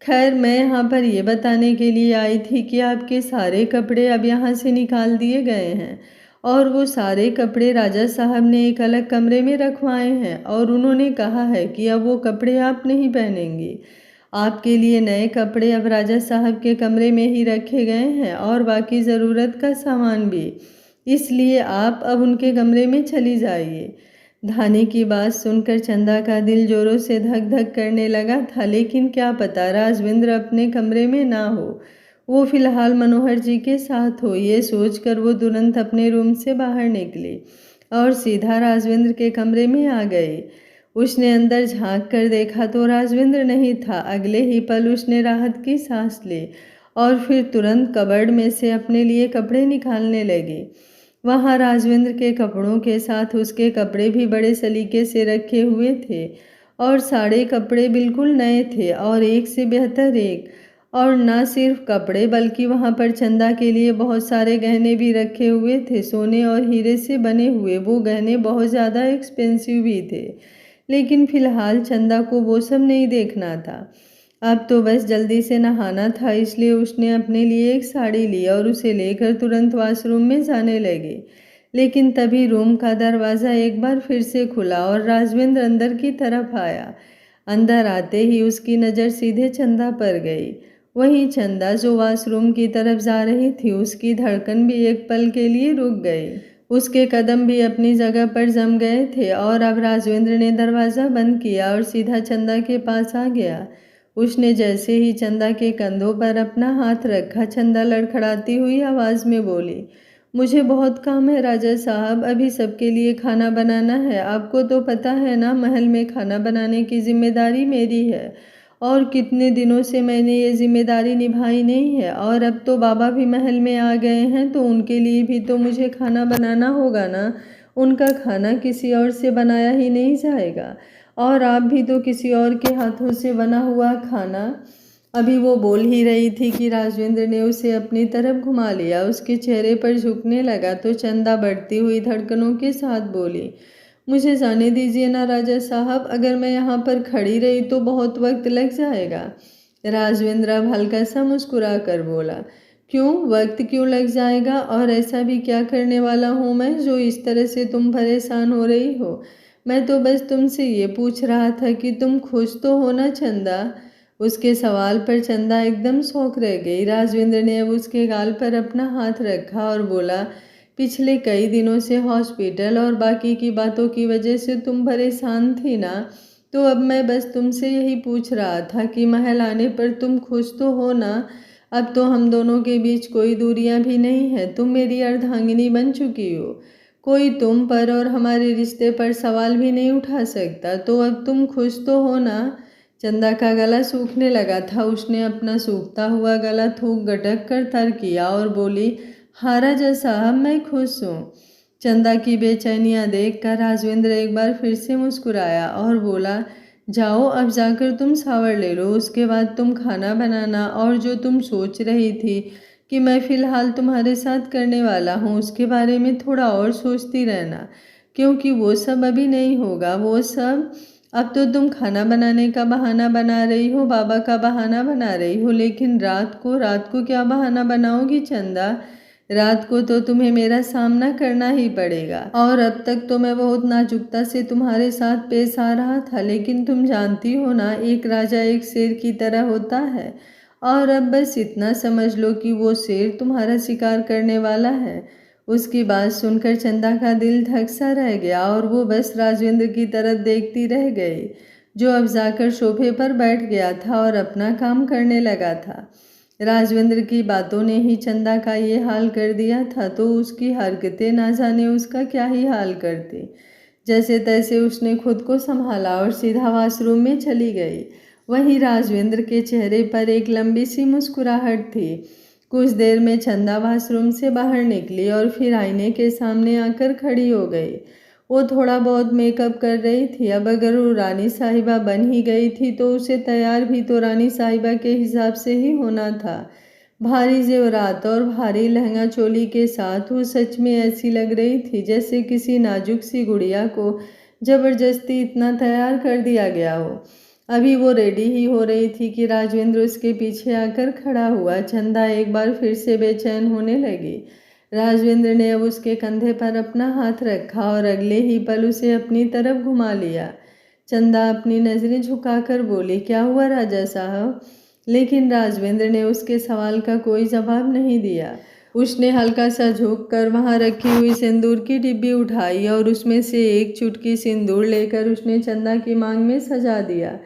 Speaker 1: खैर, मैं यहाँ पर ये बताने के लिए आई थी कि आपके सारे कपड़े अब यहाँ से निकाल दिए गए हैं और वो सारे कपड़े राजा साहब ने एक अलग कमरे में रखवाए हैं और उन्होंने कहा है कि अब वो कपड़े आप नहीं पहनेंगी। आपके लिए नए कपड़े अब राजा साहब के कमरे में ही रखे गए हैं और बाकी ज़रूरत का सामान भी, इसलिए आप अब उनके कमरे में चली जाइए। धानी की बात सुनकर चंदा का दिल जोरों से धक धक करने लगा था, लेकिन क्या पता राजविंद्र अपने कमरे में ना हो, वो फिलहाल मनोहर जी के साथ हो। ये सोचकर वो तुरंत अपने रूम से बाहर निकली और सीधा राजविंद्र के कमरे में आ गई। उसने अंदर झांक कर देखा तो राजविंद्र नहीं था। अगले ही पल उसने राहत की सांस ली और फिर तुरंत कबर्ड में से अपने लिए कपड़े निकालने लगी। वहाँ राजविंद्र के कपड़ों के साथ उसके कपड़े भी बड़े सलीके से रखे हुए थे और सारे कपड़े बिल्कुल नए थे और एक से बेहतर एक। और ना सिर्फ कपड़े बल्कि वहाँ पर चंदा के लिए बहुत सारे गहने भी रखे हुए थे। सोने और हीरे से बने हुए वो गहने बहुत ज़्यादा एक्सपेंसिव भी थे, लेकिन फिलहाल चंदा को वो सब नहीं देखना था। अब तो बस जल्दी से नहाना था, इसलिए उसने अपने लिए एक साड़ी ली और उसे लेकर तुरंत वॉशरूम में जाने लगी। लेकिन तभी रूम का दरवाज़ा एक बार फिर से खुला और राजविंद्र अंदर की तरफ आया। अंदर आते ही उसकी नज़र सीधे चंदा पर गई। वहीं चंदा जो वॉशरूम की तरफ जा रही थी, उसकी धड़कन भी एक पल के लिए रुक गई। उसके कदम भी अपनी जगह पर जम गए थे और अब राजविंद्र ने दरवाज़ा बंद किया और सीधा चंदा के पास आ गया। उसने जैसे ही चंदा के कंधों पर अपना हाथ रखा, चंदा लड़खड़ाती हुई आवाज़ में बोली, मुझे बहुत काम है राजा साहब, अभी सबके लिए खाना बनाना है। आपको तो पता है ना, महल में खाना बनाने की जिम्मेदारी मेरी है और कितने दिनों से मैंने ये जिम्मेदारी निभाई नहीं है। और अब तो बाबा भी महल में आ गए हैं तो उनके लिए भी तो मुझे खाना बनाना होगा ना। उनका खाना किसी और से बनाया ही नहीं जाएगा और आप भी तो किसी और के हाथों से बना हुआ खाना। अभी वो बोल ही रही थी कि राजविंद्र ने उसे अपनी तरफ घुमा लिया। उसके चेहरे पर झुकने लगा तो चंदा बढ़ती हुई धड़कनों के साथ बोली, मुझे जाने दीजिए ना राजा साहब, अगर मैं यहाँ पर खड़ी रही तो बहुत वक्त लग जाएगा। राजविंद्र अब हल्का सा मुस्कुरा कर बोला, क्यों, वक्त क्यों लग जाएगा, और ऐसा भी क्या करने वाला हूँ मैं जो इस तरह से तुम परेशान हो रही हो। मैं तो बस तुमसे ये पूछ रहा था कि तुम खुश तो हो ना चंदा। उसके सवाल पर चंदा एकदम शौक रह गई। राजविंद्र ने अब उसके गाल पर अपना हाथ रखा और बोला, पिछले कई दिनों से हॉस्पिटल और बाकी की बातों की वजह से तुम परेशान थी ना, तो अब मैं बस तुमसे यही पूछ रहा था कि महल आने पर तुम खुश तो हो ना। अब तो हम दोनों के बीच कोई दूरियां भी नहीं है, तुम मेरी अर्धांगिनी बन चुकी हो। कोई तुम पर और हमारे रिश्ते पर सवाल भी नहीं उठा सकता, तो अब तुम खुश तो हो ना। चंदा का गला सूखने लगा था। उसने अपना सूखता हुआ गला थूक गटक कर तर किया और बोली, हाँ राजा साहब, मैं खुश हूँ। चंदा की बेचैनियां देखकर राजविंद्र एक बार फिर से मुस्कुराया और बोला, जाओ अब जाकर तुम शावर ले लो, उसके बाद तुम खाना बनाना, और जो तुम सोच रही थी कि मैं फिलहाल तुम्हारे साथ करने वाला हूँ उसके बारे में थोड़ा और सोचती रहना, क्योंकि वो सब अभी नहीं होगा। वो सब अब तो तुम खाना बनाने का बहाना बना रही हो, बाबा का बहाना बना रही हो, लेकिन रात को क्या बहाना बनाओगी चंदा? रात को तो तुम्हें मेरा सामना करना ही पड़ेगा। और अब तक तो मैं बहुत नाजुकता से तुम्हारे साथ पेश आ रहा था, लेकिन तुम जानती हो ना, एक राजा एक शेर की तरह होता है। और अब बस इतना समझ लो कि वो शेर तुम्हारा शिकार करने वाला है। उसकी बात सुनकर चंदा का दिल धक सा रह गया और वो बस राजविंद्र की तरफ देखती रह गई, जो अब जाकर सोफे पर बैठ गया था और अपना काम करने लगा था। राजविंद्र की बातों ने ही चंदा का ये हाल कर दिया था, तो उसकी हरकतें ना जाने उसका क्या ही हाल करती। जैसे तैसे उसने खुद को संभाला और सीधा वॉशरूम में चली गई। वहीं राजविंद्र के चेहरे पर एक लंबी सी मुस्कुराहट थी। कुछ देर में चंदा वॉशरूम से बाहर निकली और फिर आईने के सामने आकर खड़ी हो गई। वो थोड़ा बहुत मेकअप कर रही थी। अब अगर वो रानी साहिबा बन ही गई थी तो उसे तैयार भी तो रानी साहिबा के हिसाब से ही होना था। भारी जेवरात और भारी लहंगा चोली के साथ वो सच में ऐसी लग रही थी जैसे किसी नाजुक सी गुड़िया को जबरदस्ती इतना तैयार कर दिया गया हो। अभी वो रेडी ही हो रही थी कि राजविंद्र उसके पीछे आकर खड़ा हुआ। चंदा एक बार फिर से बेचैन होने लगी। राजविंद्र ने अब उसके कंधे पर अपना हाथ रखा और अगले ही पल उसे अपनी तरफ घुमा लिया। चंदा अपनी नजरें झुकाकर बोली, क्या हुआ राजा साहब? लेकिन राजविंद्र ने उसके सवाल का कोई जवाब नहीं दिया। उसने हल्का सा झुककर वहां रखी हुई सिंदूर की डिब्बी उठाई और उसमें से एक चुटकी सिंदूर लेकर उसने चंदा की मांग में सजा दिया।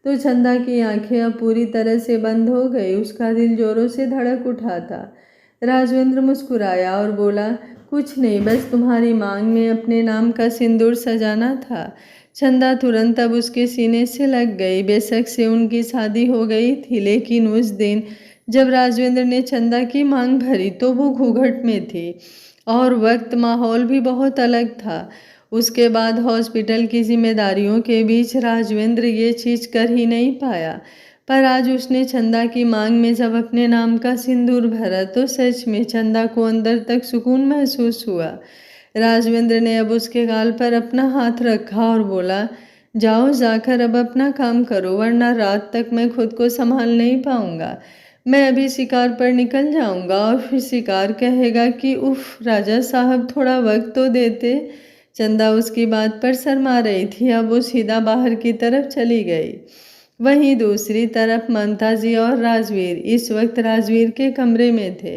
Speaker 1: तो चंदा की आंखें अब पूरी तरह से बंद हो गई। उसका दिल जोरों से धड़क उठा था। राजविंद्र मुस्कुराया और बोला, कुछ नहीं, बस तुम्हारी मांग में अपने नाम का सिंदूर सजाना था। चंदा तुरंत अब उसके सीने से लग गई। बेशक से उनकी शादी हो गई थी, लेकिन उस दिन जब राजविंद्र ने चंदा की मांग भरी तो वो घूंघट में थी और वक्त माहौल भी बहुत अलग था। उसके बाद हॉस्पिटल की जिम्मेदारियों के बीच राजविंद्र ये चीज कर ही नहीं पाया, पर आज उसने चंदा की मांग में जब अपने नाम का सिंदूर भरा तो सच में चंदा को अंदर तक सुकून महसूस हुआ। राजविंद्र ने अब उसके गाल पर अपना हाथ रखा और बोला, जाओ जाकर अब अपना काम करो, वरना रात तक मैं खुद को संभाल नहीं पाऊंगा। मैं अभी शिकार पर निकल जाऊंगा और फिर शिकार कहेगा कि उफ राजा साहब, थोड़ा वक्त तो देते। चंदा उसकी बात पर शर्मा रही थी। अब वो सीधा बाहर की तरफ चली गई। वहीं दूसरी तरफ ममता जी और राजवीर इस वक्त राजवीर के कमरे में थे।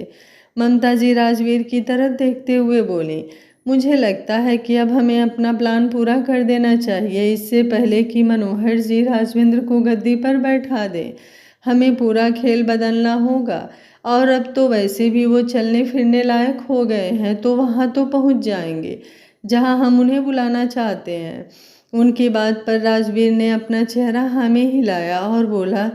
Speaker 1: ममता जी राजवीर की तरफ देखते हुए बोली, मुझे लगता है कि अब हमें अपना प्लान पूरा कर देना चाहिए, इससे पहले कि मनोहर जी राजविंद्र को गद्दी पर बैठा दे। हमें पूरा खेल बदलना होगा। और अब तो वैसे भी वो चलने फिरने लायक हो गए हैं, तो वहाँ तो पहुँच जाएंगे जहाँ हम उन्हें बुलाना चाहते हैं। उनकी बात पर राजवीर ने अपना चेहरा हाँ में हिलाया और बोला,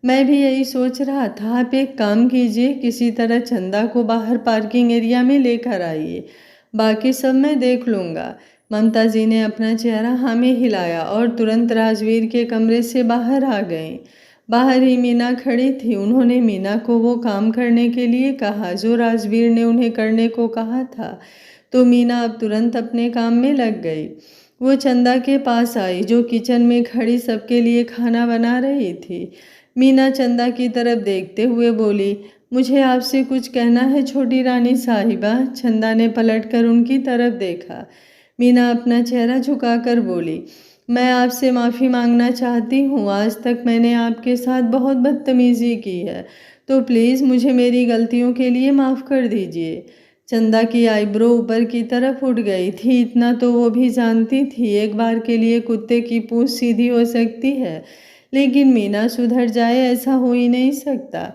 Speaker 1: मैं भी यही सोच रहा था। आप एक काम कीजिए, किसी तरह चंदा को बाहर पार्किंग एरिया में लेकर आइए, बाकी सब मैं देख लूँगा। ममता जी ने अपना चेहरा हाँ में हिलाया और तुरंत राजवीर के कमरे से बाहर आ गईं। बाहर ही मीना खड़ी थी। उन्होंने मीना को वो काम करने के लिए कहा जो राजवीर ने उन्हें करने को कहा था, तो मीना अब तुरंत अपने काम में लग गई। वो चंदा के पास आई जो किचन में खड़ी सबके लिए खाना बना रही थी। मीना चंदा की तरफ देखते हुए बोली, मुझे आपसे कुछ कहना है छोटी रानी साहिबा। चंदा ने पलटकर उनकी तरफ देखा। मीना अपना चेहरा झुकाकर बोली, मैं आपसे माफ़ी मांगना चाहती हूँ। आज तक मैंने आपके साथ बहुत बदतमीज़ी की है, तो प्लीज़ मुझे मेरी गलतियों के लिए माफ़ कर दीजिए। चंदा की आईब्रो ऊपर की तरफ उठ गई थी। इतना तो वो भी जानती थी, एक बार के लिए कुत्ते की पूँछ सीधी हो सकती है, लेकिन मीना सुधर जाए ऐसा हो ही नहीं सकता।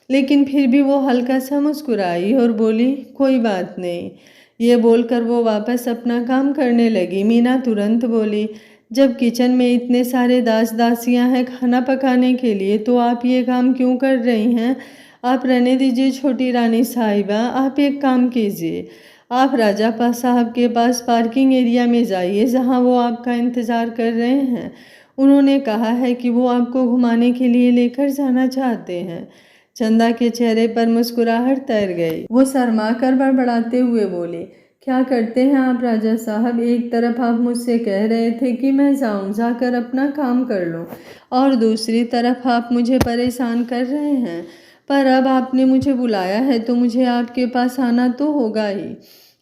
Speaker 1: लेकिन फिर भी वो हल्का सा मुस्कुराई और बोली, कोई बात नहीं। ये बोलकर वो वापस अपना काम करने लगी। मीना तुरंत बोली, जब किचन में इतने सारे दास दासियां हैं खाना पकाने के लिए, तो आप ये काम क्यों कर रही हैं? आप रहने दीजिए छोटी रानी साहिबा। आप एक काम कीजिए, आप राजा साहब के पास पार्किंग एरिया में जाइए, जहां वो आपका इंतज़ार कर रहे हैं। उन्होंने कहा है कि वो आपको घुमाने के लिए लेकर जाना चाहते हैं। चंदा के चेहरे पर मुस्कुराहट तैर गई। वो शर्मा कर बड़बड़ाते हुए बोले, क्या करते हैं आप राजा साहब? एक तरफ आप मुझसे कह रहे थे कि मैं जाकर अपना काम कर लूं, और दूसरी तरफ आप मुझे परेशान कर रहे हैं। पर अब आपने मुझे बुलाया है तो मुझे आपके पास आना तो होगा ही।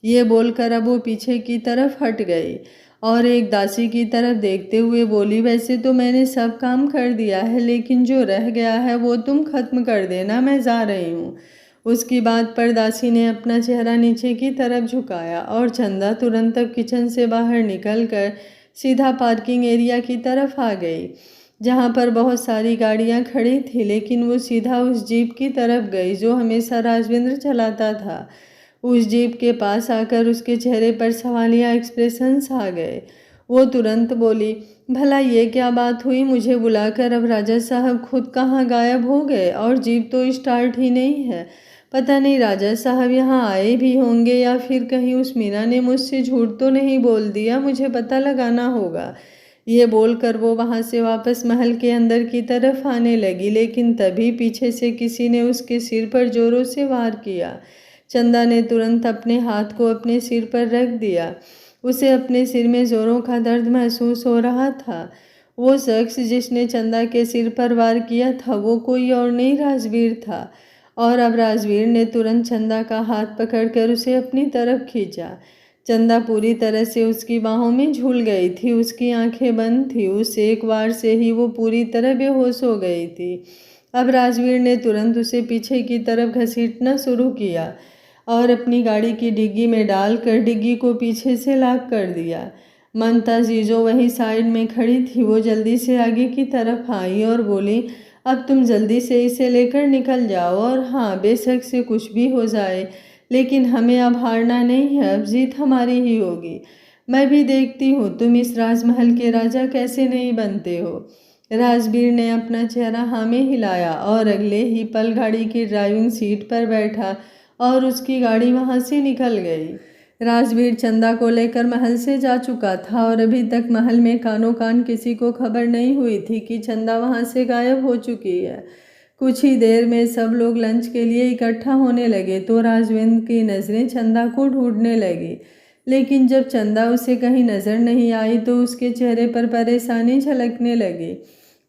Speaker 1: ये बोलकर अब वो पीछे की तरफ हट गई और एक दासी की तरफ देखते हुए बोली, वैसे तो मैंने सब काम कर दिया है, लेकिन जो रह गया है वो तुम खत्म कर देना, मैं जा रही हूँ। उसकी बात पर दासी ने अपना चेहरा नीचे की तरफ झुकाया और चंदा तुरंत अब किचन से बाहर निकलकर सीधा पार्किंग एरिया की तरफ आ गई, जहाँ पर बहुत सारी गाड़ियाँ खड़ी थी। लेकिन वो सीधा उस जीप की तरफ गई जो हमेशा राजविंद्र चलाता था। उस जीप के पास आकर उसके चेहरे पर सवालिया एक्सप्रेशंस आ गए। वो तुरंत बोली, भला ये क्या बात हुई? मुझे बुलाकर अब राजा साहब खुद कहाँ गायब हो गए, और जीप तो स्टार्ट ही नहीं है। पता नहीं राजा साहब यहाँ आए भी होंगे या फिर कहीं उस मीना ने मुझसे झूठ तो नहीं बोल दिया। मुझे पता लगाना होगा। ये बोलकर वो वहाँ से वापस महल के अंदर की तरफ आने लगी, लेकिन तभी पीछे से किसी ने उसके सिर पर जोरों से वार किया। चंदा ने तुरंत अपने हाथ को अपने सिर पर रख दिया। उसे अपने सिर में जोरों का दर्द महसूस हो रहा था। वो शख्स जिसने चंदा के सिर पर वार किया था वो कोई और नहीं, राजवीर था। और अब राजवीर ने तुरंत चंदा का हाथ पकड़कर उसे अपनी तरफ खींचा। चंदा पूरी तरह से उसकी बाहों में झूल गई थी। उसकी आंखें बंद थी। उस एक वार से ही वो पूरी तरह बेहोश हो गई थी। अब राजवीर ने तुरंत उसे पीछे की तरफ घसीटना शुरू किया और अपनी गाड़ी की डिग्गी में डालकर डिग्गी को पीछे से लॉक कर दिया। ममता जी जो वहीं साइड में खड़ी थी, वो जल्दी से आगे की तरफ आई और बोली, अब तुम जल्दी से इसे लेकर निकल जाओ, और हाँ, बेशक से कुछ भी हो जाए, लेकिन हमें अब हारना नहीं है। अब जीत हमारी ही होगी। मैं भी देखती हूँ तुम इस राजमहल के राजा कैसे नहीं बनते हो। राजवीर ने अपना चेहरा हाँ में हिलाया और अगले ही पल गाड़ी की ड्राइविंग सीट पर बैठा और उसकी गाड़ी वहां से निकल गई। राजवीर चंदा को लेकर महल से जा चुका था और अभी तक महल में कानो कान किसी को खबर नहीं हुई थी कि चंदा वहां से गायब हो चुकी है। कुछ ही देर में सब लोग लंच के लिए इकट्ठा होने लगे तो राजविंद्र की नज़रें चंदा को ढूंढने लगी, लेकिन जब चंदा उसे कहीं नज़र नहीं आई तो उसके चेहरे पर परेशानी झलकने लगी।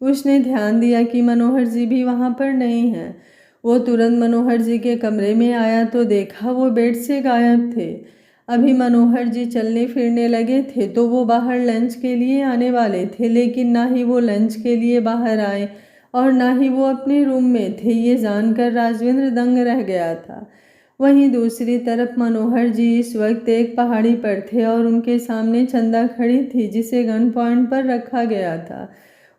Speaker 1: उसने ध्यान दिया कि मनोहर जी भी वहाँ पर नहीं हैं। वो तुरंत मनोहर जी के कमरे में आया तो देखा वो बेड से गायब थे। अभी मनोहर जी चलने फिरने लगे थे तो वो बाहर लंच के लिए आने वाले थे, लेकिन ना ही वो लंच के लिए बाहर आए और ना ही वो अपने रूम में थे। ये जानकर राजविंद्र दंग रह गया था। वहीं दूसरी तरफ मनोहर जी इस वक्त एक पहाड़ी पर थे और उनके सामने चंदा खड़ी थी जिसे गन पॉइंट पर रखा गया था।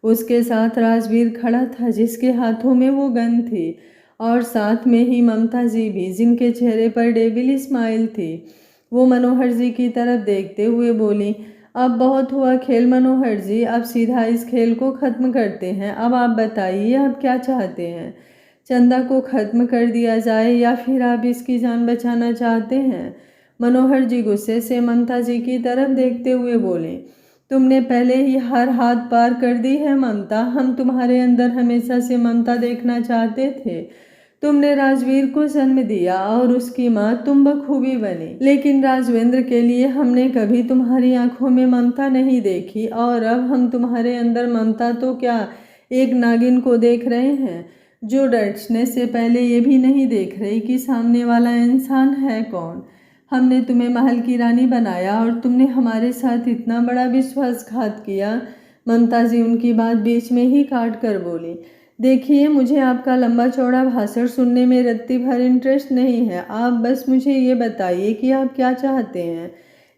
Speaker 1: उसके साथ राजवीर खड़ा था जिसके हाथों में वो गन थी, और साथ में ही ममता जी भी, जिनके चेहरे पर डेविल स्माइल थी। वो मनोहर जी की तरफ देखते हुए बोली, अब बहुत हुआ खेल मनोहर जी, अब सीधा इस खेल को ख़त्म करते हैं। अब आप बताइए, आप क्या चाहते हैं? चंदा को ख़त्म कर दिया जाए या फिर आप इसकी जान बचाना चाहते हैं? मनोहर जी गुस्से से ममता जी की तरफ देखते हुए बोले, तुमने पहले ही हर हाथ पार कर दी है ममता। हम तुम्हारे अंदर हमेशा से ममता देखना चाहते थे। तुमने राजवीर को जन्म दिया और उसकी माँ तुम बखूबी बनी, लेकिन राजवेंद्र के लिए हमने कभी तुम्हारी आंखों में ममता नहीं देखी, और अब हम तुम्हारे अंदर ममता तो क्या, एक नागिन को देख रहे हैं जो डरने से पहले ये भी नहीं देख रही कि सामने वाला इंसान है कौन। हमने तुम्हें महल की रानी बनाया और तुमने हमारे साथ इतना बड़ा विश्वासघात किया। ममता जी उनकी बात बीच में ही काट कर बोली, देखिए मुझे आपका लंबा चौड़ा भाषण सुनने में रत्ती भर इंटरेस्ट नहीं है। आप बस मुझे ये बताइए कि आप क्या चाहते हैं,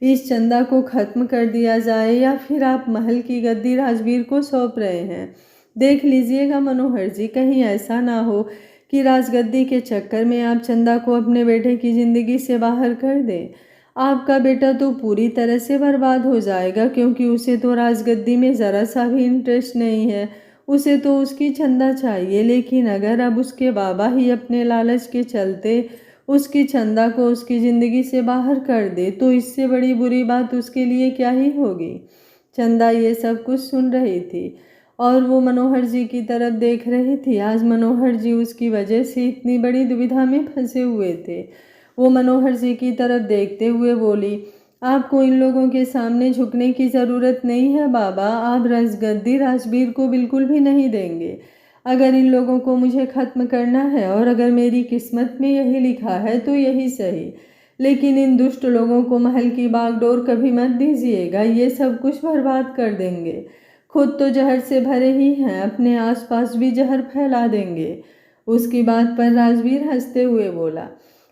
Speaker 1: इस चंदा को ख़त्म कर दिया जाए या फिर आप महल की गद्दी राजवीर को सौंप रहे हैं। देख लीजिएगा मनोहर जी, कहीं ऐसा ना हो कि राजगद्दी के चक्कर में आप चंदा को अपने बेटे की ज़िंदगी से बाहर कर दें। आपका बेटा तो पूरी तरह से बर्बाद हो जाएगा, क्योंकि उसे तो राजगद्दी में ज़रा सा भी इंटरेस्ट नहीं है। उसे तो उसकी चंदा चाहिए। लेकिन अगर अब उसके बाबा ही अपने लालच के चलते उसकी चंदा को उसकी ज़िंदगी से बाहर कर दे, तो इससे बड़ी बुरी बात उसके लिए क्या ही होगी। चंदा ये सब कुछ सुन रही थी और वो मनोहर जी की तरफ देख रही थी। आज मनोहर जी उसकी वजह से इतनी बड़ी दुविधा में फंसे हुए थे। वो मनोहर जी की तरफ देखते हुए बोली, आपको इन लोगों के सामने झुकने की ज़रूरत नहीं है बाबा। आप राजगद्दी राजवीर को बिल्कुल भी नहीं देंगे। अगर इन लोगों को मुझे ख़त्म करना है और अगर मेरी किस्मत में यही लिखा है तो यही सही, लेकिन इन दुष्ट लोगों को महल की बागडोर कभी मत दीजिएगा। ये सब कुछ बर्बाद कर देंगे। खुद तो जहर से भरे ही हैं, अपने आसपास भी जहर फैला देंगे। उसकी बात पर राजवीर हंसते हुए बोला,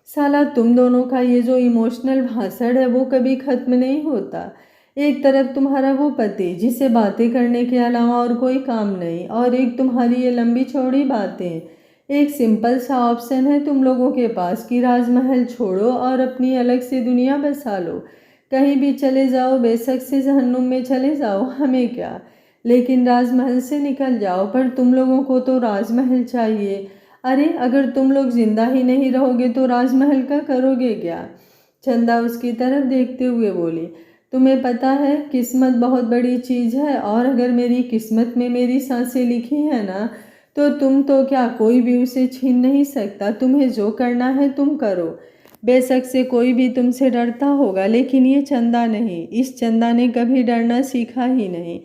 Speaker 1: साला तुम दोनों का ये जो इमोशनल भाषण है वो कभी ख़त्म नहीं होता। एक तरफ तुम्हारा वो पति जिसे बातें करने के अलावा और कोई काम नहीं, और एक तुम्हारी ये लंबी चौड़ी बातें। एक सिंपल सा ऑप्शन है तुम लोगों के पास कि राजमहल छोड़ो और अपनी अलग से दुनिया बसा लो। कहीं भी चले जाओ, बेशक से जहन्नुम में चले जाओ, हमें क्या, लेकिन राजमहल से निकल जाओ। पर तुम लोगों को तो राजमहल चाहिए। अरे अगर तुम लोग जिंदा ही नहीं रहोगे तो राजमहल का करोगे क्या। चंदा उसकी तरफ देखते हुए बोली, तुम्हें पता है किस्मत बहुत बड़ी चीज़ है, और अगर मेरी किस्मत में मेरी सांसें लिखी है ना, तो तुम तो क्या कोई भी उसे छीन नहीं सकता। तुम्हें जो करना है तुम करो। बेशक से कोई भी तुमसे डरता होगा, लेकिन ये चंदा नहीं। इस चंदा ने कभी डरना सीखा ही नहीं,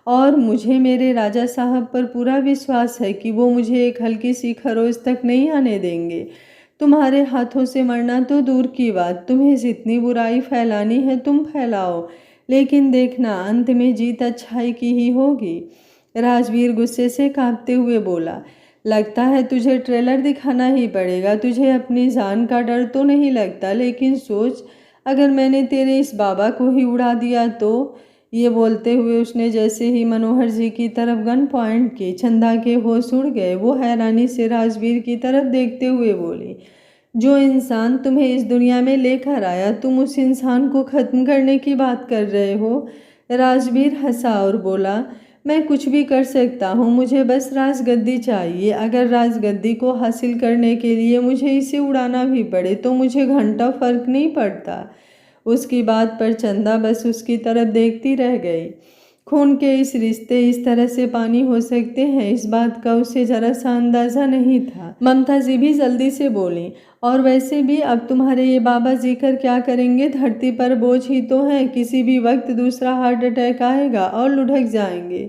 Speaker 1: और मुझे मेरे राजा साहब पर पूरा विश्वास है कि वो मुझे एक हल्की सी खरोच तक नहीं आने देंगे। तुम्हारे हाथों से मरना तो दूर की बात, तुम्हें जितनी बुराई फैलानी है तुम फैलाओ, लेकिन देखना अंत में जीत अच्छाई की ही होगी। राजवीर गुस्से से कांपते हुए बोला, लगता है तुझे ट्रेलर दिखाना ही पड़ेगा। तुझे अपनी जान का डर तो नहीं लगता, लेकिन सोच अगर मैंने तेरे इस बाबा को ही उड़ा दिया तो। ये बोलते हुए उसने जैसे ही मनोहर जी की तरफ गन पॉइंट की, चंदा के होश उड़ गए। वो हैरानी से राजवीर की तरफ देखते हुए बोली, जो इंसान तुम्हें इस दुनिया में लेकर आया, तुम उस इंसान को ख़त्म करने की बात कर रहे हो। राजवीर हंसा और बोला, मैं कुछ भी कर सकता हूँ, मुझे बस राजगद्दी चाहिए। अगर राजगद्दी को हासिल करने के लिए मुझे इसे उड़ाना भी पड़े तो मुझे घंटा फर्क नहीं पड़ता। उसकी बात पर चंदा बस उसकी तरफ देखती रह गई। खून के इस रिश्ते इस तरह से पानी हो सकते हैं, इस बात का उसे जरा सा अंदाज़ा नहीं था। ममता जी भी जल्दी से बोली, और वैसे भी अब तुम्हारे ये बाबा जी कर क्या करेंगे, धरती पर बोझ ही तो हैं, किसी भी वक्त दूसरा हार्ट अटैक आएगा और लुढ़क जाएंगे।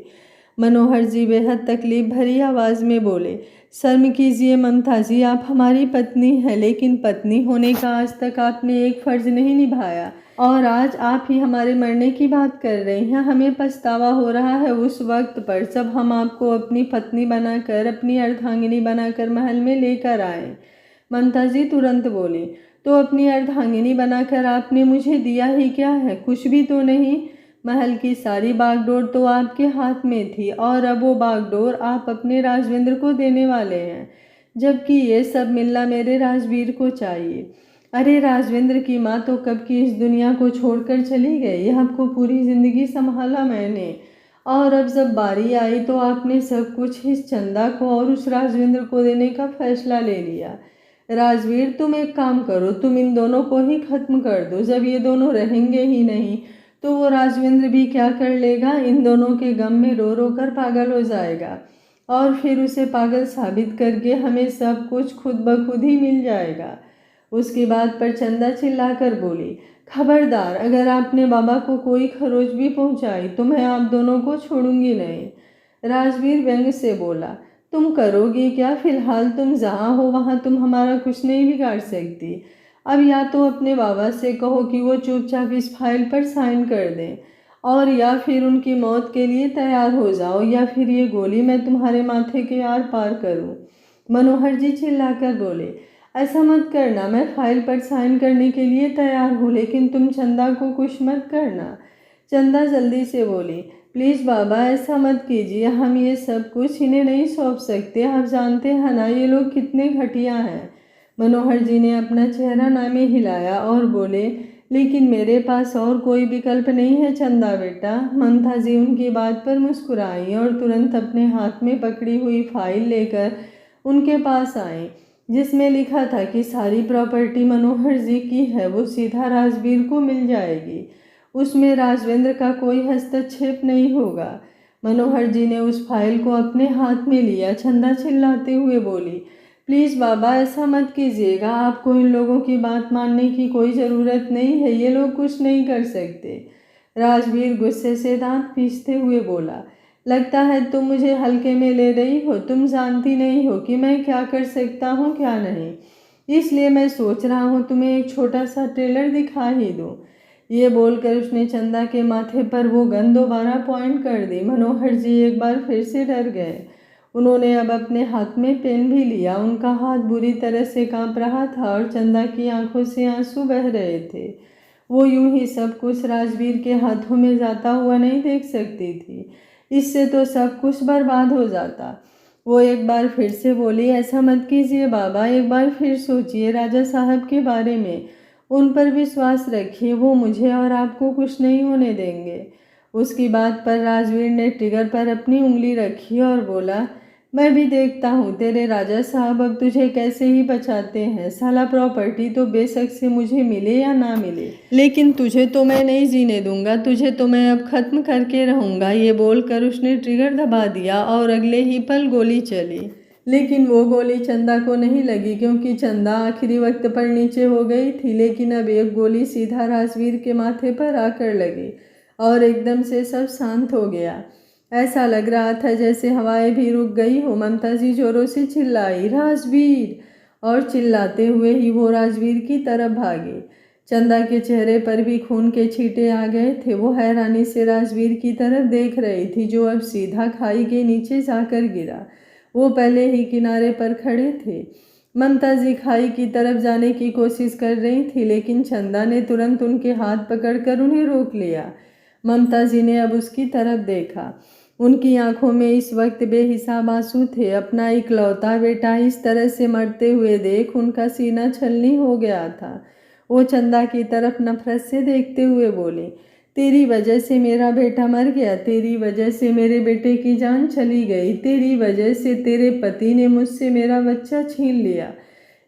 Speaker 1: मनोहर जी बेहद तकलीफ भरी आवाज़ में बोले, शर्म कीजिए ममता जी, आप हमारी पत्नी हैं, लेकिन पत्नी होने का आज तक आपने एक फ़र्ज नहीं निभाया, और आज आप ही हमारे मरने की बात कर रहे हैं। हमें पछतावा हो रहा है उस वक्त पर जब हम आपको अपनी पत्नी बनाकर, अपनी अर्धांगिनी बनाकर महल में लेकर आए। ममता जी तुरंत बोली, तो अपनी अर्धांगिनी बनाकर आपने मुझे दिया ही क्या है, कुछ भी तो नहीं। महल की सारी बागडोर तो आपके हाथ में थी, और अब वो बागडोर आप अपने राजवेंद्र को देने वाले हैं, जबकि ये सब मिलना मेरे राजवीर को चाहिए। अरे राजवेंद्र की माँ तो कब की इस दुनिया को छोड़कर चली गई, आपको पूरी ज़िंदगी संभाला मैंने, और अब जब बारी आई तो आपने सब कुछ इस चंदा को और उस राजवेंद्र को देने का फैसला ले लिया। राजवीर तुम एक काम करो, तुम इन दोनों को ही ख़त्म कर दो। जब ये दोनों रहेंगे ही नहीं तो वो राजवेंद्र भी क्या कर लेगा, इन दोनों के गम में रो रो कर पागल हो जाएगा, और फिर उसे पागल साबित करके हमें सब कुछ खुद ब खुद ही मिल जाएगा। उसकी बात पर चंदा चिल्लाकर बोली, खबरदार, अगर आपने बाबा को कोई खरोच भी पहुंचाई तो मैं आप दोनों को छोड़ूंगी नहीं। राजवीर व्यंग से बोला, तुम करोगी क्या, फिलहाल तुम जहाँ हो वहाँ तुम हमारा कुछ नहीं बिगाड़ सकती। अब या तो अपने बाबा से कहो कि वो चुपचाप इस फाइल पर साइन कर दें, और या फिर उनकी मौत के लिए तैयार हो जाओ, या फिर ये गोली मैं तुम्हारे माथे के आर पार करूं। मनोहर जी चिल्लाकर बोले, ऐसा मत करना, मैं फाइल पर साइन करने के लिए तैयार हूँ, लेकिन तुम चंदा को कुछ मत करना। चंदा जल्दी से बोली, प्लीज़ बाबा ऐसा मत कीजिए, हम ये सब कुछ इन्हें नहीं सौंप सकते, आप जानते हैं ना ये लोग कितने घटिया हैं। मनोहर जी ने अपना चेहरा नामे हिलाया और बोले, लेकिन मेरे पास और कोई विकल्प नहीं है चंदा बेटा। ममता जी उनकी बात पर मुस्कुराई और तुरंत अपने हाथ में पकड़ी हुई फाइल लेकर उनके पास आई, जिसमें लिखा था कि सारी प्रॉपर्टी मनोहर जी की है, वो सीधा राजवीर को मिल जाएगी, उसमें राजवेंद्र का कोई हस्तक्षेप नहीं होगा। मनोहर जी ने उस फाइल को अपने हाथ में लिया। चंदा चिल्लाते हुए बोली, प्लीज़ बाबा ऐसा मत कीजिएगा, आपको इन लोगों की बात मानने की कोई ज़रूरत नहीं है, ये लोग कुछ नहीं कर सकते। राजवीर गुस्से से दांत पीसते हुए बोला, लगता है तुम मुझे हल्के में ले रही हो, तुम जानती नहीं हो कि मैं क्या कर सकता हूँ क्या नहीं, इसलिए मैं सोच रहा हूँ तुम्हें एक छोटा सा ट्रेलर दिखा ही दूँ। ये बोलकर उसने चंदा के माथे पर वो गन दोबारा पॉइंट कर दी। मनोहर जी एक बार फिर से डर गए। उन्होंने अब अपने हाथ में पेन भी लिया। उनका हाथ बुरी तरह से कांप रहा था और चंदा की आंखों से आंसू बह रहे थे। वो यूं ही सब कुछ राजवीर के हाथों में जाता हुआ नहीं देख सकती थी, इससे तो सब कुछ बर्बाद हो जाता। वो एक बार फिर से बोली, ऐसा मत कीजिए बाबा, एक बार फिर सोचिए राजा साहब के बारे में, उन पर विश्वास रखिए, वो मुझे और आपको कुछ नहीं होने देंगे। उसकी बात पर राजवीर ने ट्रिगर पर अपनी उंगली रखी और बोला, मैं भी देखता हूँ तेरे राजा साहब अब तुझे कैसे ही बचाते हैं। साला प्रॉपर्टी तो बेशक से मुझे मिले या ना मिले, लेकिन तुझे तो मैं नहीं जीने दूंगा, तुझे तो मैं अब खत्म करके रहूंगा। ये बोलकर उसने ट्रिगर दबा दिया और अगले ही पल गोली चली। लेकिन वो गोली चंदा को नहीं लगी, क्योंकि चंदा आखिरी वक्त पर नीचे हो गई थी। लेकिन अब एक गोली सीधा राजवीर के माथे पर आकर लगी और एकदम से सब शांत हो गया। ऐसा लग रहा था जैसे हवाएं भी रुक गई हो। ममता जी जोरों से चिल्लाई, राजवीर, और चिल्लाते हुए ही वो राजवीर की तरफ भागे। चंदा के चेहरे पर भी खून के छींटे आ गए थे। वो हैरानी से राजवीर की तरफ देख रही थी, जो अब सीधा खाई के नीचे जाकर गिरा। वो पहले ही किनारे पर खड़े थे। ममता जी खाई की तरफ जाने की कोशिश कर रही थी, लेकिन चंदा ने तुरंत उनके हाथ पकड़कर उन्हें रोक लिया। ममता जी ने अब उसकी तरफ देखा। उनकी आंखों में इस वक्त बेहिसाब आंसू थे। अपना इकलौता बेटा इस तरह से मरते हुए देख उनका सीना छलनी हो गया था। वो चंदा की तरफ नफरत से देखते हुए बोले, तेरी वजह से मेरा बेटा मर गया, तेरी वजह से मेरे बेटे की जान चली गई, तेरी वजह से तेरे पति ने मुझसे मेरा बच्चा छीन लिया।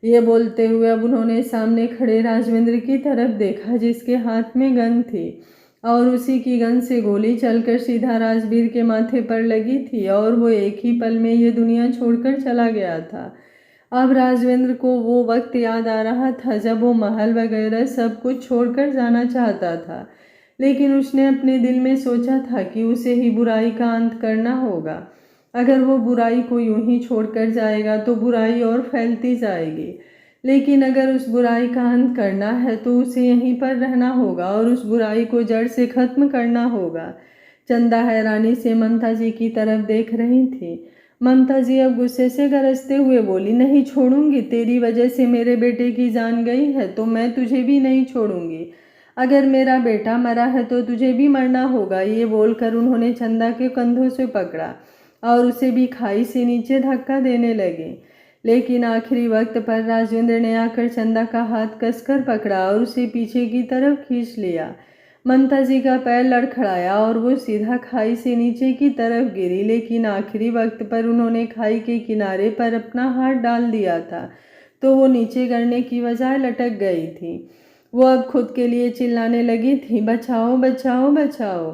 Speaker 1: ये बोलते हुए अब उन्होंने सामने खड़े राजवेंद्र की तरफ देखा, जिसके हाथ में गन थी और उसी की गन से गोली चलकर सीधा राजवीर के माथे पर लगी थी और वो एक ही पल में ये दुनिया छोड़कर चला गया था। अब राजवेंद्र को वो वक्त याद आ रहा था जब वो महल वगैरह सब कुछ छोड़कर जाना चाहता था, लेकिन उसने अपने दिल में सोचा था कि उसे ही बुराई का अंत करना होगा। अगर वो बुराई को यूं ही छोड़कर जाएगा तो बुराई और फैलती जाएगी, लेकिन अगर उस बुराई का अंत करना है तो उसे यहीं पर रहना होगा और उस बुराई को जड़ से खत्म करना होगा। चंदा हैरानी से ममता जी की तरफ देख रही थी। ममता जी अब गुस्से से गरजते हुए बोली, नहीं छोड़ूंगी, तेरी वजह से मेरे बेटे की जान गई है तो मैं तुझे भी नहीं छोड़ूंगी। अगर मेरा बेटा मरा है तो तुझे भी मरना होगा। ये बोलकर उन्होंने चंदा के कंधों से पकड़ा और उसे भी खाई से नीचे धक्का देने लगे। लेकिन आखिरी वक्त पर राजेंद्र ने आकर चंदा का हाथ कसकर पकड़ा और उसे पीछे की तरफ खींच लिया। ममता जी का पैर लड़खड़ाया और वो सीधा खाई से नीचे की तरफ गिरी, लेकिन आखिरी वक्त पर उन्होंने खाई के किनारे पर अपना हाथ डाल दिया था तो वो नीचे गिरने की बजाय लटक गई थी। वो अब खुद के लिए चिल्लाने लगी थी, बचाओ बचाओ बचाओ।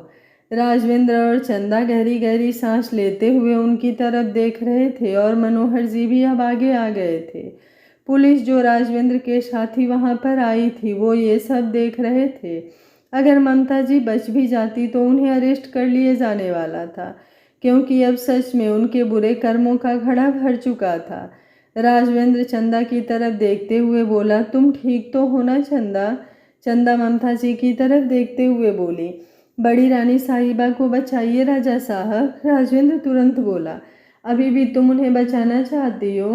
Speaker 1: राजवेंद्र और चंदा गहरी गहरी सांस लेते हुए उनकी तरफ देख रहे थे और मनोहर जी भी अब आगे आ गए थे। पुलिस जो राजवेंद्र के साथी वहां पर आई थी वो ये सब देख रहे थे। अगर ममता जी बच भी जाती तो उन्हें अरेस्ट कर लिए जाने वाला था, क्योंकि अब सच में उनके बुरे कर्मों का घड़ा भर चुका था। राजवेंद्र चंदा की तरफ देखते हुए बोला, तुम ठीक तो हो ना चंदा? चंदा ममता जी की तरफ देखते हुए बोली, बड़ी रानी साहिबा को बचाइए राजा साहब, राजवेंद्र तुरंत बोला। अभी भी तुम उन्हें बचाना चाहती हो?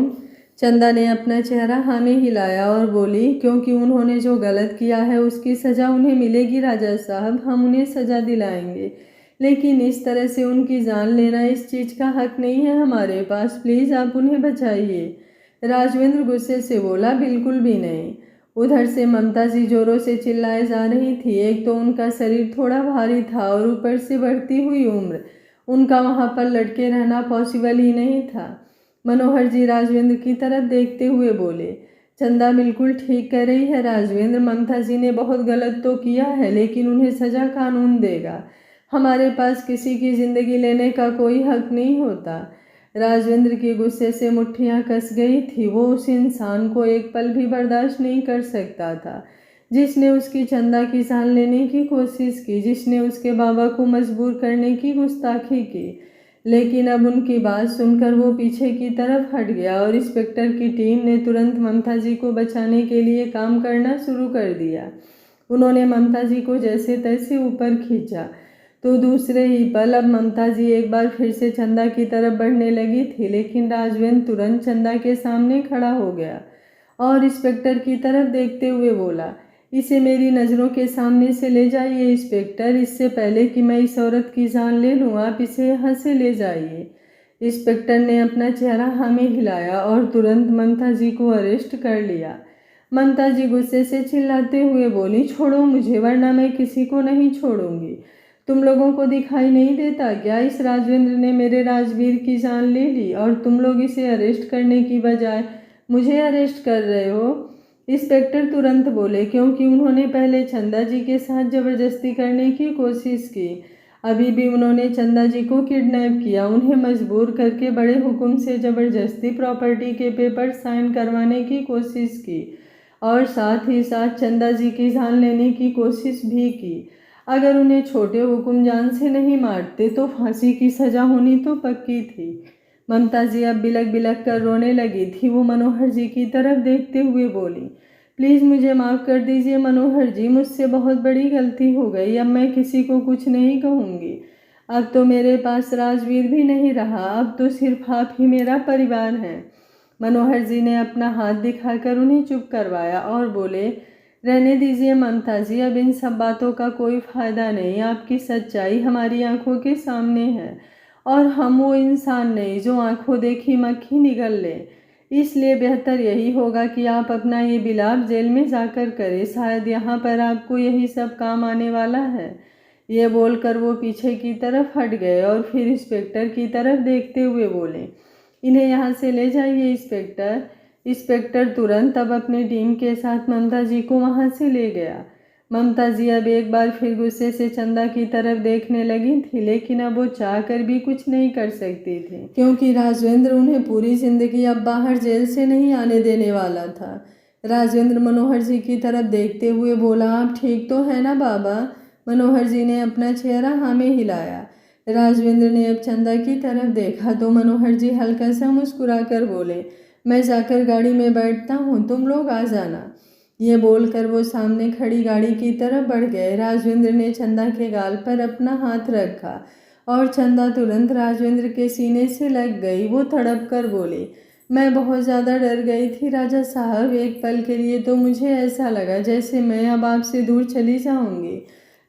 Speaker 1: चंदा ने अपना चेहरा हाँ में हिलाया और बोली, क्योंकि उन्होंने जो गलत किया है उसकी सज़ा उन्हें मिलेगी राजा साहब, हम उन्हें सज़ा दिलाएंगे, लेकिन इस तरह से उनकी जान लेना, इस चीज़ का हक नहीं है हमारे पास। प्लीज़ आप उन्हें बचाइए। राजवेंद्र गुस्से से बोला, बिल्कुल भी नहीं। उधर से ममता जी जोरों से चिल्लाए जा रही थी। एक तो उनका शरीर थोड़ा भारी था और ऊपर से बढ़ती हुई उम्र, उनका वहाँ पर लटके रहना पॉसिबल ही नहीं था। मनोहर जी राजवेंद्र की तरफ देखते हुए बोले, चंदा बिल्कुल ठीक कह रही है राजवेंद्र, ममता जी ने बहुत गलत तो किया है, लेकिन उन्हें सज़ा कानून देगा। हमारे पास किसी की ज़िंदगी लेने का कोई हक नहीं होता। राजवेंद्र की गुस्से से मुट्ठियां कस गई थी। वो उस इंसान को एक पल भी बर्दाश्त नहीं कर सकता था जिसने उसकी चंदा की जान लेने की कोशिश की, जिसने उसके बाबा को मजबूर करने की गुस्ताखी की। लेकिन अब उनकी बात सुनकर वो पीछे की तरफ हट गया और इंस्पेक्टर की टीम ने तुरंत ममता जी को बचाने के लिए काम करना शुरू कर दिया। उन्होंने ममता जी को जैसे तैसे ऊपर खींचा तो दूसरे ही पल अब ममता जी एक बार फिर से चंदा की तरफ बढ़ने लगी थी, लेकिन राजवेंद्र तुरंत चंदा के सामने खड़ा हो गया और इंस्पेक्टर की तरफ देखते हुए बोला, इसे मेरी नज़रों के सामने से ले जाइए इंस्पेक्टर, इससे पहले कि मैं इस औरत की जान ले लूँ, आप इसे यहाँ से ले जाइए। इंस्पेक्टर ने अपना चेहरा हाँ में हिलाया और तुरंत ममता जी को अरेस्ट कर लिया। ममता जी गुस्से से चिल्लाते हुए बोली, छोड़ो मुझे, वरना मैं किसी को नहीं छोड़ूंगी। तुम लोगों को दिखाई नहीं देता क्या, इस राजवेंद्र ने मेरे राजवीर की जान ले ली और तुम लोग इसे अरेस्ट करने की बजाय मुझे अरेस्ट कर रहे हो। इंस्पेक्टर तुरंत बोले, क्योंकि उन्होंने पहले चंदा जी के साथ ज़बरदस्ती करने की कोशिश की। अभी भी उन्होंने चंदा जी को किडनैप किया, उन्हें मजबूर करके बड़े हुक्म से ज़बरदस्ती प्रॉपर्टी के पेपर साइन करवाने की कोशिश की और साथ ही साथ चंदा जी की जान लेने की कोशिश भी की। अगर उन्हें छोटे हुक्म जान से नहीं मारते तो फांसी की सज़ा होनी तो पक्की थी। ममता जी अब बिलक बिलक कर रोने लगी थी। वो मनोहर जी की तरफ देखते हुए बोली, प्लीज़ मुझे माफ़ कर दीजिए मनोहर जी, मुझसे बहुत बड़ी गलती हो गई, अब मैं किसी को कुछ नहीं कहूँगी। अब तो मेरे पास राजवीर भी नहीं रहा, अब तो सिर्फ आप ही मेरा परिवार है। मनोहर जी ने अपना हाथ दिखाकर उन्हें चुप करवाया और बोले, रहने दीजिए ममता जी, अब इन सब बातों का कोई फ़ायदा नहीं। आपकी सच्चाई हमारी आंखों के सामने है और हम वो इंसान नहीं जो आंखों देखी मक्खी निगल ले। इसलिए बेहतर यही होगा कि आप अपना ये बिलाप जेल में जाकर करें, शायद यहाँ पर आपको यही सब काम आने वाला है। ये बोलकर वो पीछे की तरफ हट गए और फिर इंस्पेक्टर की तरफ देखते हुए बोले, इन्हें यहाँ से ले जाइए इंस्पेक्टर। इंस्पेक्टर तुरंत अब अपनी टीम के साथ ममता जी को वहाँ से ले गया। ममता जी अब एक बार फिर गुस्से से चंदा की तरफ देखने लगी थी, लेकिन अब वो चाह कर भी कुछ नहीं कर सकती थी, क्योंकि राजवेंद्र उन्हें पूरी जिंदगी अब बाहर जेल से नहीं आने देने वाला था। राजवेंद्र मनोहर जी की तरफ देखते हुए बोला, आप ठीक तो है ना बाबा? मनोहर जी ने अपना चेहरा हाँ में हिलाया। राजवेंद्र ने अब चंदा की तरफ देखा तो मनोहर जी हल्का सा मुस्कुरा कर बोले, मैं जाकर गाड़ी में बैठता हूँ, तुम लोग आ जाना। ये बोलकर वो सामने खड़ी गाड़ी की तरफ बढ़ गए। राजवेंद्र ने चंदा के गाल पर अपना हाथ रखा और चंदा तुरंत राजवेंद्र के सीने से लग गई। वो तड़प कर बोली, मैं बहुत ज़्यादा डर गई थी राजा साहब, एक पल के लिए तो मुझे ऐसा लगा जैसे मैं अब आपसे दूर चली जाऊंगी।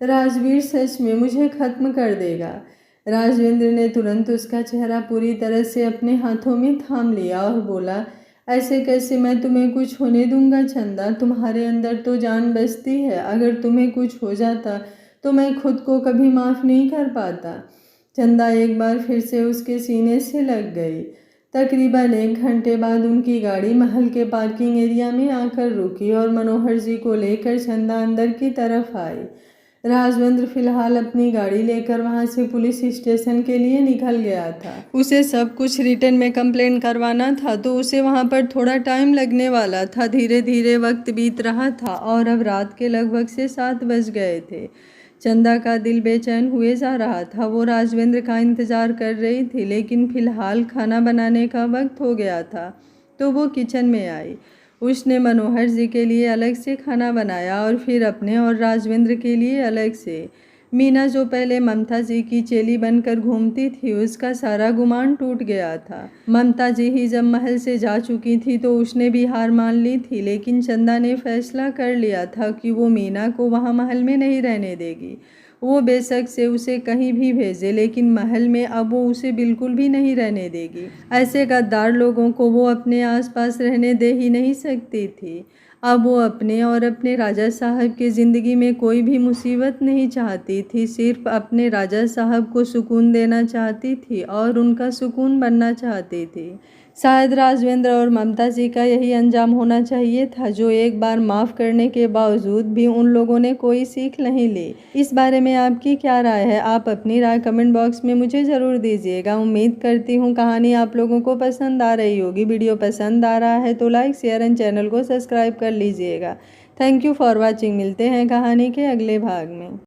Speaker 1: राजवीर सच में मुझे खत्म कर देगा। राजवेंद्र ने तुरंत उसका चेहरा पूरी तरह से अपने हाथों में थाम लिया और बोला, ऐसे कैसे मैं तुम्हें कुछ होने दूंगा चंदा, तुम्हारे अंदर तो जान बसती है, अगर तुम्हें कुछ हो जाता तो मैं खुद को कभी माफ़ नहीं कर पाता। चंदा एक बार फिर से उसके सीने से लग गई। तकरीबन 1 घंटे बाद उनकी गाड़ी महल के पार्किंग एरिया में आकर रुकी और मनोहर जी को लेकर चंदा अंदर की तरफ आई। राजवेंद्र फिलहाल अपनी गाड़ी लेकर वहां से पुलिस स्टेशन के लिए निकल गया था। उसे सब कुछ रिटर्न में कंप्लेन करवाना था तो उसे वहां पर थोड़ा टाइम लगने वाला था। धीरे धीरे वक्त बीत रहा था और अब रात के लगभग से 7 बज गए थे। चंदा का दिल बेचैन हुए जा रहा था। वो राजवेंद्र का इंतजार कर रही थी, लेकिन फिलहाल खाना बनाने का वक्त हो गया था तो वो किचन में आई। उसने मनोहर जी के लिए अलग से खाना बनाया और फिर अपने और राजवेंद्र के लिए अलग से। मीना जो पहले ममता जी की चेली बनकर घूमती थी, उसका सारा गुमान टूट गया था। ममता जी ही जब महल से जा चुकी थी तो उसने भी हार मान ली थी, लेकिन चंदा ने फैसला कर लिया था कि वो मीना को वहाँ महल में नहीं रहने देगी। वो बेशक से उसे कहीं भी भेजे, लेकिन महल में अब वो उसे बिल्कुल भी नहीं रहने देगी। ऐसे गद्दार लोगों को वो अपने आसपास रहने दे ही नहीं सकती थी। अब वो अपने और अपने राजा साहब की ज़िंदगी में कोई भी मुसीबत नहीं चाहती थी, सिर्फ अपने राजा साहब को सुकून देना चाहती थी और उनका सुकून बनना चाहती थी। शायद राजवेंद्र और ममता जी का यही अंजाम होना चाहिए था, जो एक बार माफ़ करने के बावजूद भी उन लोगों ने कोई सीख नहीं ली। इस बारे में आपकी क्या राय है? आप अपनी राय कमेंट बॉक्स में मुझे ज़रूर दीजिएगा। उम्मीद करती हूँ कहानी आप लोगों को पसंद आ रही होगी। वीडियो पसंद आ रहा है तो लाइक, शेयर एंड चैनल को सब्सक्राइब कर लीजिएगा। Thank you for watching. मिलते हैं कहानी के अगले भाग में।